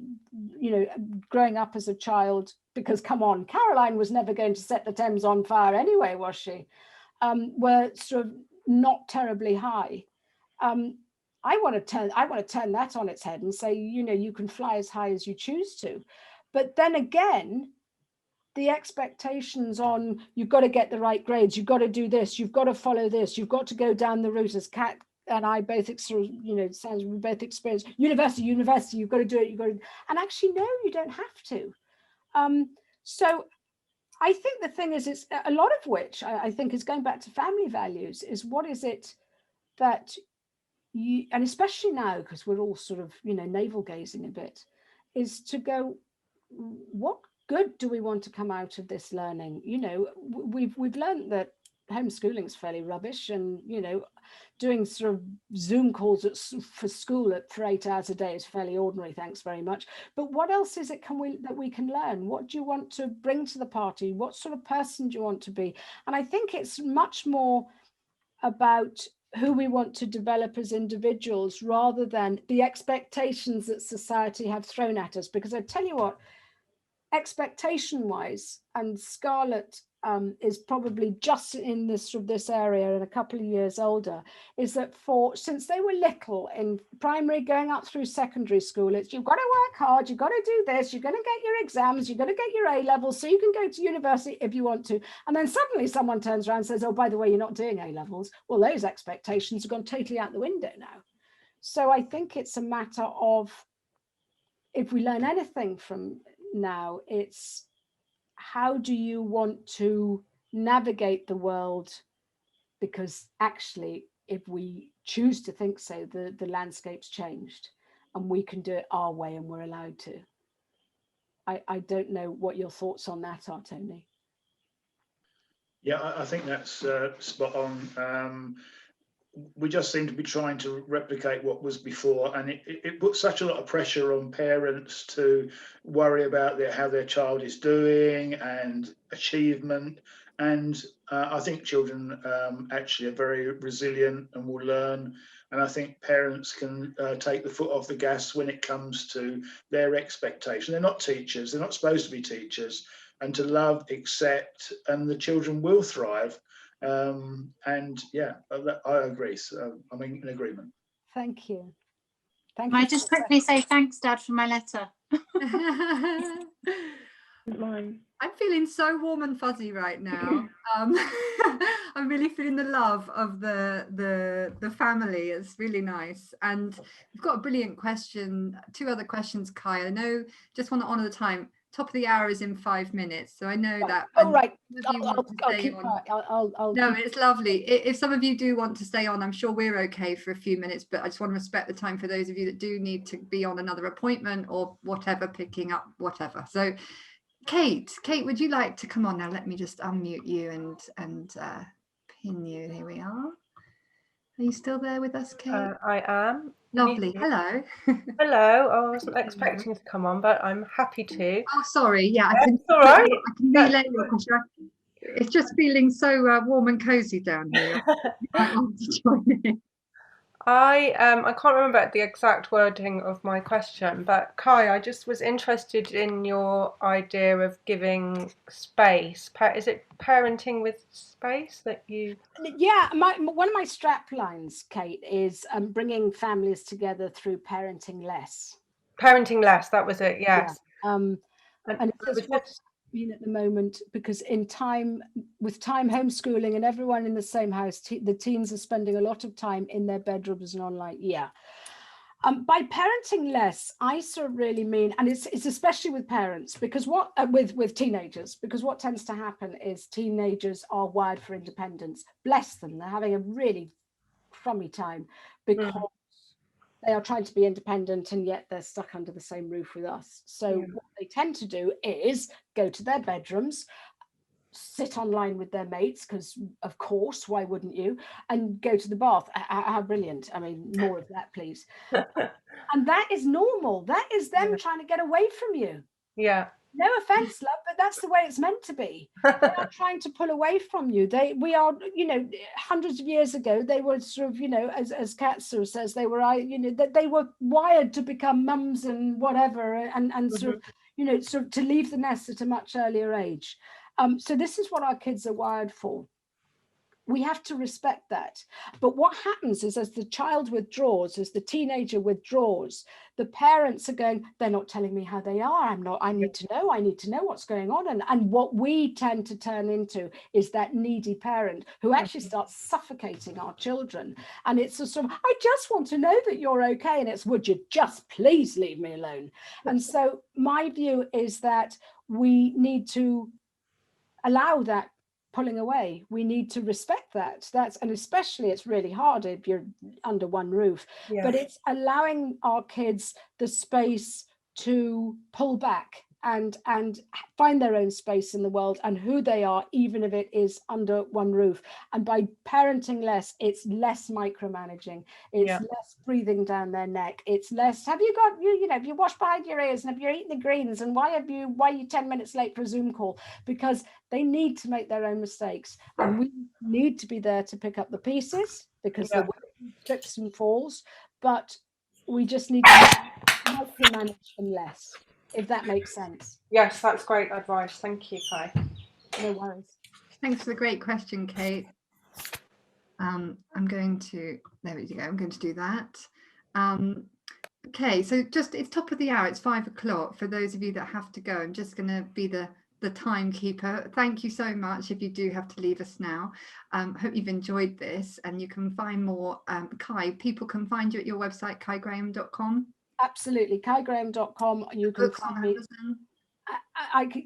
you know, growing up as a child, because come on, Caroline was never going to set the Thames on fire anyway, was she? Were sort of not terribly high. I want to turn that on its head and say, you know, you can fly as high as you choose to. But then again, the expectations on you've got to get the right grades, you've got to do this, you've got to follow this, you've got to go down the route, as Kat and I both, you know, sounds we both experienced, university, you've got to do it, you've got to, and actually no, you don't have to. So I think the thing is, it's a lot of which I think is going back to family values, is what is it that you, and especially now because we're all sort of, you know, navel gazing a bit, is to go, what good do we want to come out of this learning? You know, we've learned that homeschooling is fairly rubbish, and you know, doing sort of Zoom calls for school for 8 hours a day is fairly ordinary, thanks very much. But what else is it that we can learn? What do you want to bring to the party? What sort of person do you want to be? And I think it's much more about who we want to develop as individuals rather than the expectations that society have thrown at us. Because I tell you what, expectation wise, and Scarlett is probably just in this area and a couple of years older, is that since they were little in primary going up through secondary school, it's you've got to work hard, you've got to do this, you're going to get your exams, you're going to get your A levels so you can go to university if you want to. And then suddenly someone turns around and says, oh, by the way, you're not doing A levels. Well, those expectations have gone totally out the window now. So I think it's a matter of, if we learn anything from now, it's how do you want to navigate the world? Because actually, if we choose to think so, the landscape's changed and we can do it our way and we're allowed to. I don't know what your thoughts on that are, Tony. Yeah, I think that's spot on. We just seem to be trying to replicate what was before, and it puts such a lot of pressure on parents to worry about how their child is doing and achievement. And I think children actually are very resilient and will learn. And I think parents can take the foot off the gas when it comes to their expectation. They're not teachers. They're not supposed to be teachers. and to love, accept, and the children will thrive. And yeah, I agree. So I'm in agreement. Thank you. Can I just quickly say thanks, Dad, for my letter? I'm feeling so warm and fuzzy right now. I'm really feeling the love of the family. It's really nice. And we've got a brilliant question, 2 other questions, Kai. I know, just want to honour the time. Top of the hour is in 5 minutes, so I know that. Oh, right. No, it's lovely. If some of you do want to stay on, I'm sure we're okay for a few minutes, but I just want to respect the time for those of you that do need to be on another appointment or whatever, picking up whatever. So Kate, would you like to come on now? Let me just unmute you and pin you. Here we are. Are you still there with us, Kate? I am. Lovely. Hello. Hello. I wasn't expecting to come on, but I'm happy to. Oh, sorry. Yeah, That's all right. I can relay your question. It's just feeling so warm and cozy down here. I want to join in. I can't remember the exact wording of my question, but Kai, I just was interested in your idea of giving space. Is it parenting with space that you? Yeah, one of my strap lines, Kate, is bringing families together through parenting less. Parenting less. That was it. Yes. Yeah. And it's what's been at the moment, because with time homeschooling and everyone in the same house, the teens are spending a lot of time in their bedrooms and online. Yeah. By parenting less, I sort of really mean, and it's especially with parents, because with teenagers, because what tends to happen is teenagers are wired for independence. Bless them, they're having a really crummy time because they are trying to be independent and yet they're stuck under the same roof with us. So what they tend to do is go to their bedrooms, sit online with their mates, because of course, why wouldn't you, and go to the bath. How brilliant. I mean, more of that, please. And that is normal. That is them trying to get away from you. Yeah. No offense, love, but that's the way it's meant to be. They are trying to pull away from you. We are, hundreds of years ago, they were sort of, as Katsu says, they were wired to become mums and whatever, and sort of, to leave the nest at a much earlier age. So this is what our kids are wired for. We have to respect that. But what happens is, as the child withdraws, as the teenager withdraws, the parents are going, they're not telling me how they are. I need to know what's going on. And what we tend to turn into is that needy parent who actually starts suffocating our children. And it's a sort of, I just want to know that you're okay. And it's, would you just please leave me alone? And so my view is that we need to allow that pulling away. We need to respect that. And especially it's really hard if you're under one roof, but it's allowing our kids the space to pull back and find their own space in the world and who they are, even if it is under one roof. And by parenting less, it's less micromanaging, it's less breathing down their neck, it's less, have you washed behind your ears, and have you eaten the greens, and why are you 10 minutes late for a Zoom call? Because they need to make their own mistakes, and we need to be there to pick up the pieces, because there will be trips and falls, but we just need to micromanage them less, if that makes sense. Yes, that's great advice. Thank you, Kai. No worries. Thanks for the great question, Kate. I'm going to do that. Okay, so it's top of the hour. It's 5 o'clock. For those of you that have to go, I'm just going to be the timekeeper. Thank you so much if you do have to leave us now. Hope you've enjoyed this, and you can find more. Kai, people can find you at your website, kaigraham.com. Absolutely, kaigraham.com. You can find me.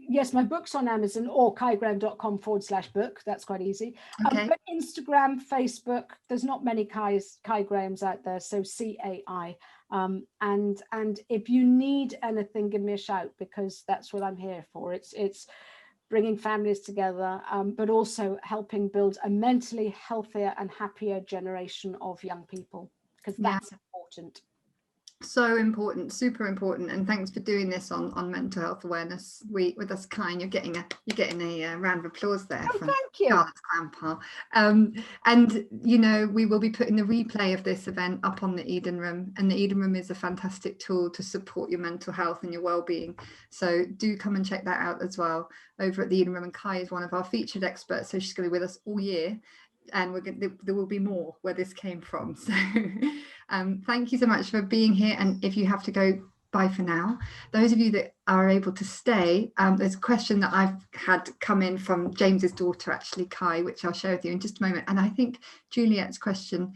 Yes, my book's on Amazon, or kaigraham.com/book. That's quite easy. Okay. But Instagram, Facebook, there's not many Kai Grahams out there, so CAI. And if you need anything, give me a shout, because that's what I'm here for. It's bringing families together, but also helping build a mentally healthier and happier generation of young people, because that's important. So important, super important, and thanks for doing this on Mental Health Awareness Week with us, Kai. You're getting a round of applause there from Thank you. Scarlett's grandpa. And you know, we will be putting the replay of this event up on the Eden Room, and the Eden Room is a fantastic tool to support your mental health and your well-being. So do come and check that out as well over at the Eden Room. And Kai is one of our featured experts, so she's going to be with us all year. And there will be more where this came from. So thank you so much for being here. And if you have to go, bye for now. Those of you that are able to stay, there's a question that I've had come in from James's daughter, actually, Kai, which I'll share with you in just a moment. And I think Juliet's question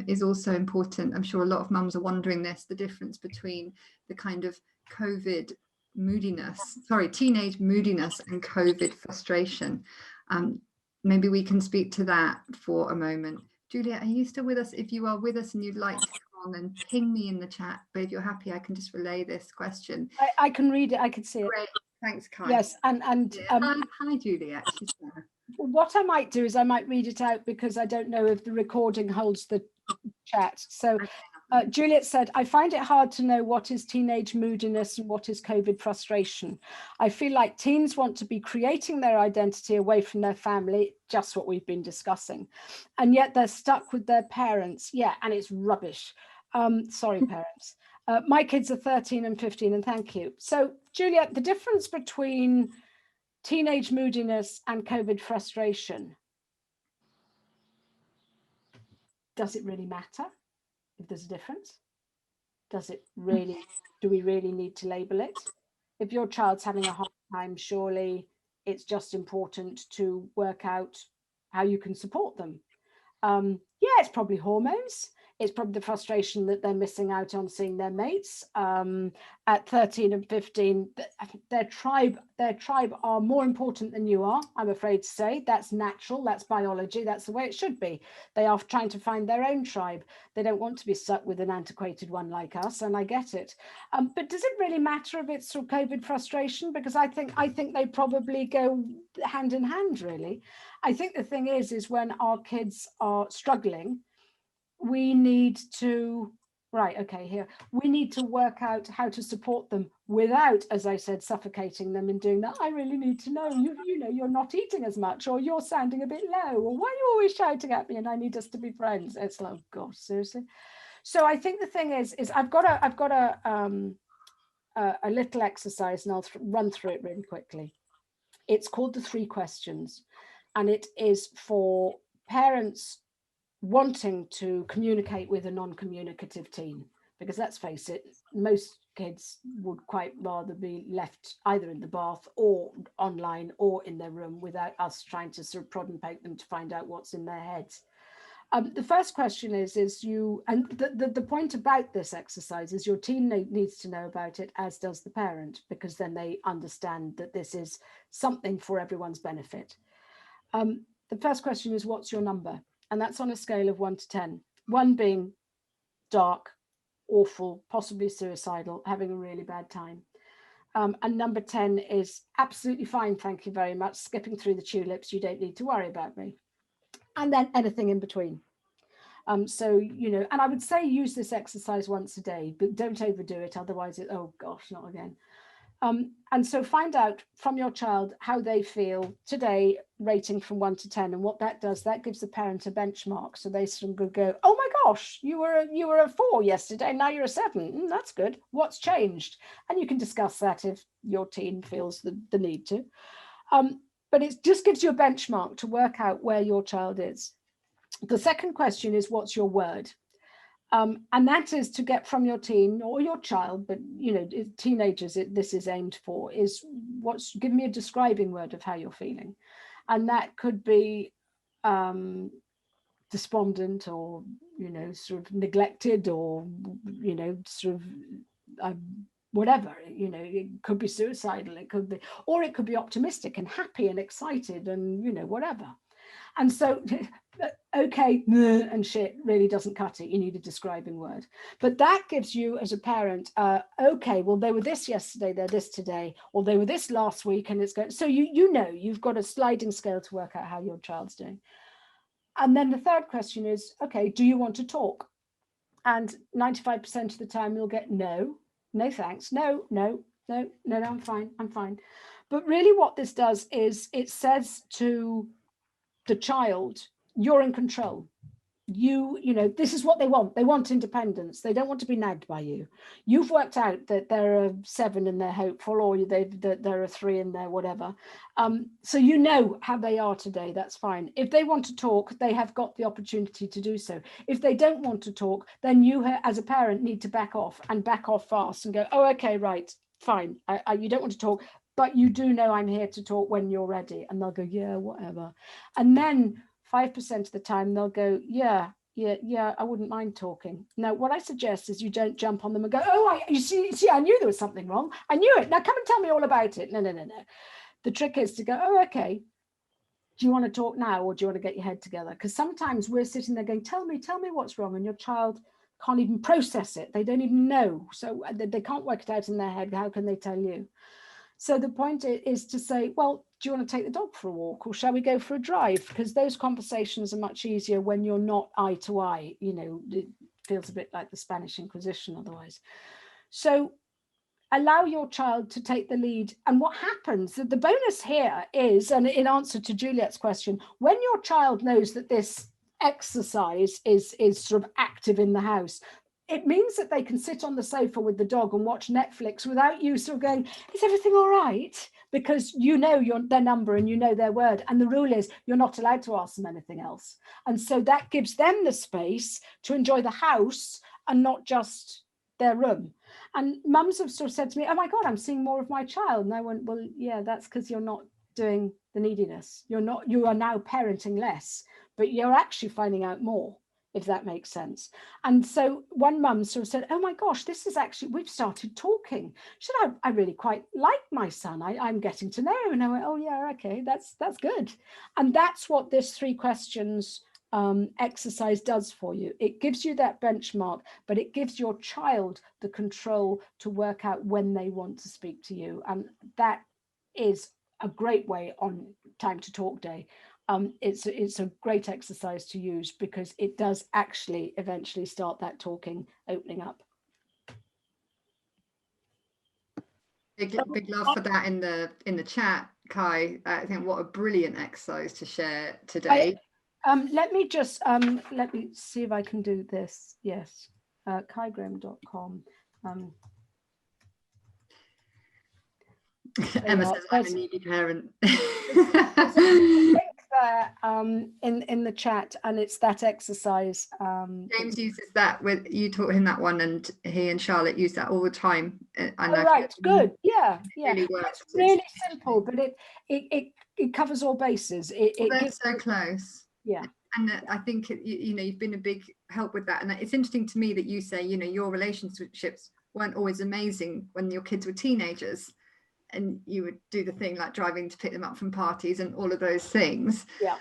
is also important. I'm sure a lot of mums are wondering this, the difference between the kind of teenage moodiness and COVID frustration. Maybe we can speak to that for a moment. Juliet, are you still with us? If you are with us and you'd like to come on, then ping me in the chat. But if you're happy, I can just relay this question. I can read it. I can see it. Great. Thanks, Kai. Yes, and hi, Juliet. She's there. What I might do is I might read it out because I don't know if the recording holds the chat. So Juliet said, I find it hard to know what is teenage moodiness and what is COVID frustration. I feel like teens want to be creating their identity away from their family, just what we've been discussing. And yet they're stuck with their parents. Yeah, and it's rubbish. Sorry, parents. My kids are 13 and 15, and thank you. So Juliet, the difference between teenage moodiness and COVID frustration, does it really matter if there's a difference? Does it really, do we really need to label it? If your child's having a hard time, surely it's just important to work out how you can support them. Yeah, it's probably hormones. It's probably the frustration that they're missing out on seeing their mates. At 13 and 15, their tribe are more important than you are, I'm afraid to say. That's natural, that's biology, that's the way it should be. They are trying to find their own tribe. They don't want to be stuck with an antiquated one like us, and I get it. But does it really matter if it's sort of COVID frustration? Because I think they probably go hand in hand, really. I think the thing is when our kids are struggling, we need to, we need to work out how to support them without, as I said, suffocating them and doing that. I really need to know, you know, you're not eating as much, or you're sounding a bit low, or why are you always shouting at me and I need us to be friends? It's like, oh gosh, seriously. So I think the thing is I've got a little exercise, and I'll run through it really quickly. It's called the 3 questions, and it is for parents wanting to communicate with a non-communicative teen, because let's face it, most kids would quite rather be left either in the bath or online or in their room without us trying to sort of prod and poke them to find out what's in their heads. The first question is you, and the point about this exercise is your teen needs to know about it, as does the parent, because then they understand that this is something for everyone's benefit. The first question is, what's your number? And that's on a scale of 1 to 10. 1 being dark, awful, possibly suicidal, having a really bad time. And number 10 is absolutely fine, thank you very much, skipping through the tulips, you don't need to worry about me. And then anything in between. So, you know, and I would say use this exercise once a day, but don't overdo it, otherwise oh gosh, not again. And so find out from your child how they feel today, rating from 1 to 10, and what that does, that gives the parent a benchmark. So they sort of go, oh my gosh, you were a 4 yesterday, now you're a 7. That's good. What's changed? And you can discuss that if your teen feels the need to. But it just gives you a benchmark to work out where your child is. The second question is, what's your word? And that is to get from your teen or your child, but you know, teenagers, this is aimed for, is give me a describing word of how you're feeling. And that could be despondent, or, you know, sort of neglected, or, you know, sort of whatever, you know, it could be suicidal, it could be, or it could be optimistic and happy and excited and, you know, whatever. And so, okay, and shit really doesn't cut it. You need a describing word. But that gives you as a parent, okay, well, they were this yesterday, they're this today, or they were this last week, and it's going, so you know, you've got a sliding scale to work out how your child's doing. And then the third question is, okay, do you want to talk? and 95% of the time you'll get no thanks, no, I'm fine. But really what this does is it says to the child, you're in control. You know, this is what they want independence. They don't want to be nagged by you. You've worked out that there are 7 and they're hopeful, or there are 3 and they're whatever. So you know how they are today. That's fine. If they want to talk, they have got the opportunity to do so. If they don't want to talk, then you as a parent need to back off fast and go, oh, okay, right, fine. You don't want to talk, but you do know I'm here to talk when you're ready. And they'll go, yeah, whatever. And then 5% of the time they'll go, yeah, I wouldn't mind talking. Now, what I suggest is you don't jump on them and go, oh, you see, I knew there was something wrong. I knew it. Now come and tell me all about it. No. The trick is to go, oh, okay. Do you want to talk now, or do you want to get your head together? Because sometimes we're sitting there going, tell me what's wrong. And your child can't even process it. They don't even know. So they can't work it out in their head. How can they tell you? So the point is to say, well, do you want to take the dog for a walk, or shall we go for a drive? Because those conversations are much easier when you're not eye to eye. You know, it feels a bit like the Spanish Inquisition otherwise. So allow your child to take the lead. And what happens, the bonus here is, and in answer to Juliet's question, when your child knows that this exercise is sort of active in the house, it means that they can sit on the sofa with the dog and watch Netflix without you sort of going, is everything all right? Because you know their number and you know their word. And the rule is you're not allowed to ask them anything else. And so that gives them the space to enjoy the house and not just their room. And mums have sort of said to me, oh my God, I'm seeing more of my child. And I went, well, yeah, that's because you're not doing the neediness. You are now parenting less, but you're actually finding out more, if that makes sense. And so one mum sort of said, oh my gosh, this is actually, we've started talking. She said, I really quite like my son. I'm getting to know him. And I went, oh yeah, okay, that's good. And that's what this 3 questions exercise does for you. It gives you that benchmark, but it gives your child the control to work out when they want to speak to you. And that is a great way on Time to Talk Day. It's a great exercise to use because it does actually eventually start that talking, opening up. Big love for that in the chat, Kai. I think what a brilliant exercise to share today. Let me just let me see if I can do this. Yes, kaigraham.com. Emma says I'm a needy parent. There's a link there in the chat, and it's that exercise. James uses that with you taught him that one, and he and Charlotte use that all the time. Right, good. Yeah. Really works. It's really simple, but it covers all bases. They're so close. Yeah. And I think you've been a big help with that. And it's interesting to me that you say your relationships weren't always amazing when your kids were teenagers, and you would do the thing like driving to pick them up from parties and all of those things. Yeah.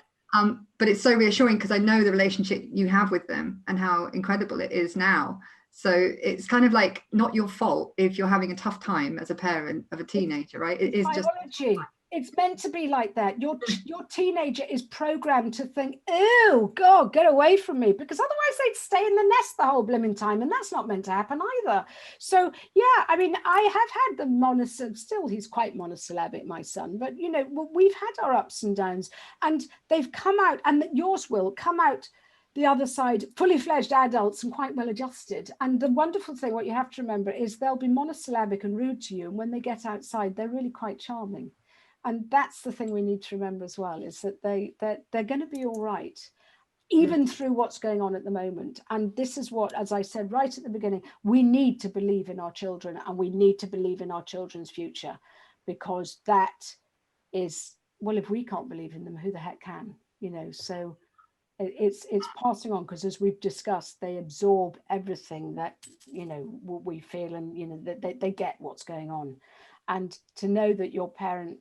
But it's so reassuring because I know the relationship you have with them and how incredible it is now. So it's kind of like not your fault if you're having a tough time as a parent of a teenager, right? It is biology. It's meant to be like that. Your teenager is programmed to think, oh God, get away from me, because otherwise they'd stay in the nest the whole blooming time, and that's not meant to happen either. So yeah, I mean, I have had the monosyllabic, still he's quite monosyllabic, my son, but we've had our ups and downs, and they've come out, and yours will come out the other side, fully fledged adults and quite well adjusted. And the wonderful thing, what you have to remember is they'll be monosyllabic and rude to you, and when they get outside, they're really quite charming. And that's the thing we need to remember as well, is that they're going to be all right, even through what's going on at the moment. And this is what, as I said right at the beginning, we need to believe in our children, and we need to believe in our children's future, because that is, well, if we can't believe in them, who the heck can? So it's passing on, because as we've discussed, they absorb everything that we feel, and that they get what's going on. And to know that your parent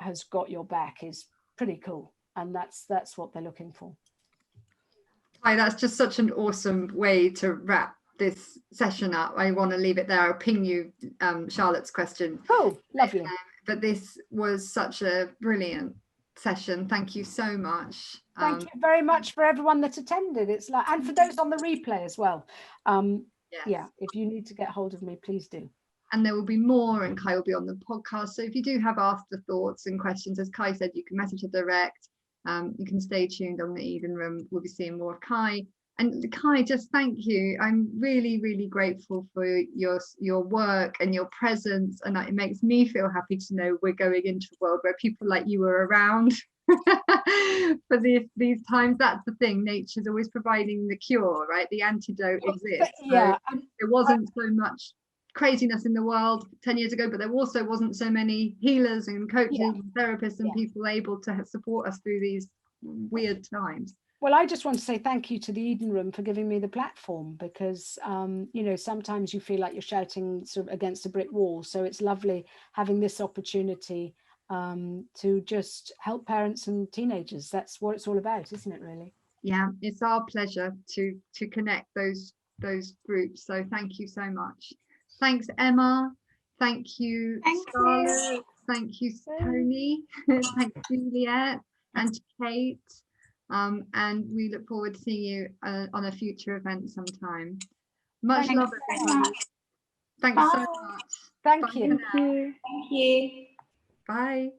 has got your back is pretty cool, and that's what they're looking for. Hi, that's just such an awesome way to wrap this session up. I want to leave it there. I'll ping you Charlotte's question. Oh, lovely. But this was such a brilliant session. Thank you so much. Thank you very much for everyone that attended. It's like, and for those on the replay as well. Yes. Yeah, if you need to get hold of me, please do. And there will be more, and Kai will be on the podcast. So if you do have afterthoughts and questions, as Kai said, you can message her direct. You can stay tuned on the Eden Room. We'll be seeing more of Kai. And Kai, just thank you. I'm really, really grateful for your work and your presence. And it makes me feel happy to know we're going into a world where people like you are around for these times. That's the thing. Nature's always providing the cure, right? The antidote exists. Yeah. So there wasn't so much craziness in the world 10 years ago, but there also wasn't so many healers and coaches and therapists and people able to support us through these weird times. Well, I just want to say thank you to the Eden Room for giving me the platform, because, you know, sometimes you feel like you're shouting sort of against a brick wall. So it's lovely having this opportunity to just help parents and teenagers. That's what it's all about, isn't it, really? Yeah, it's our pleasure to connect those groups. So thank you so much. Thanks, Emma. Thank you, Scarlett. Thank you, Tony. Thanks, Juliet and Kate. And we look forward to seeing you on a future event sometime. Much love, everyone. Thanks so much. Thank you. Thank you. Thank you. Bye.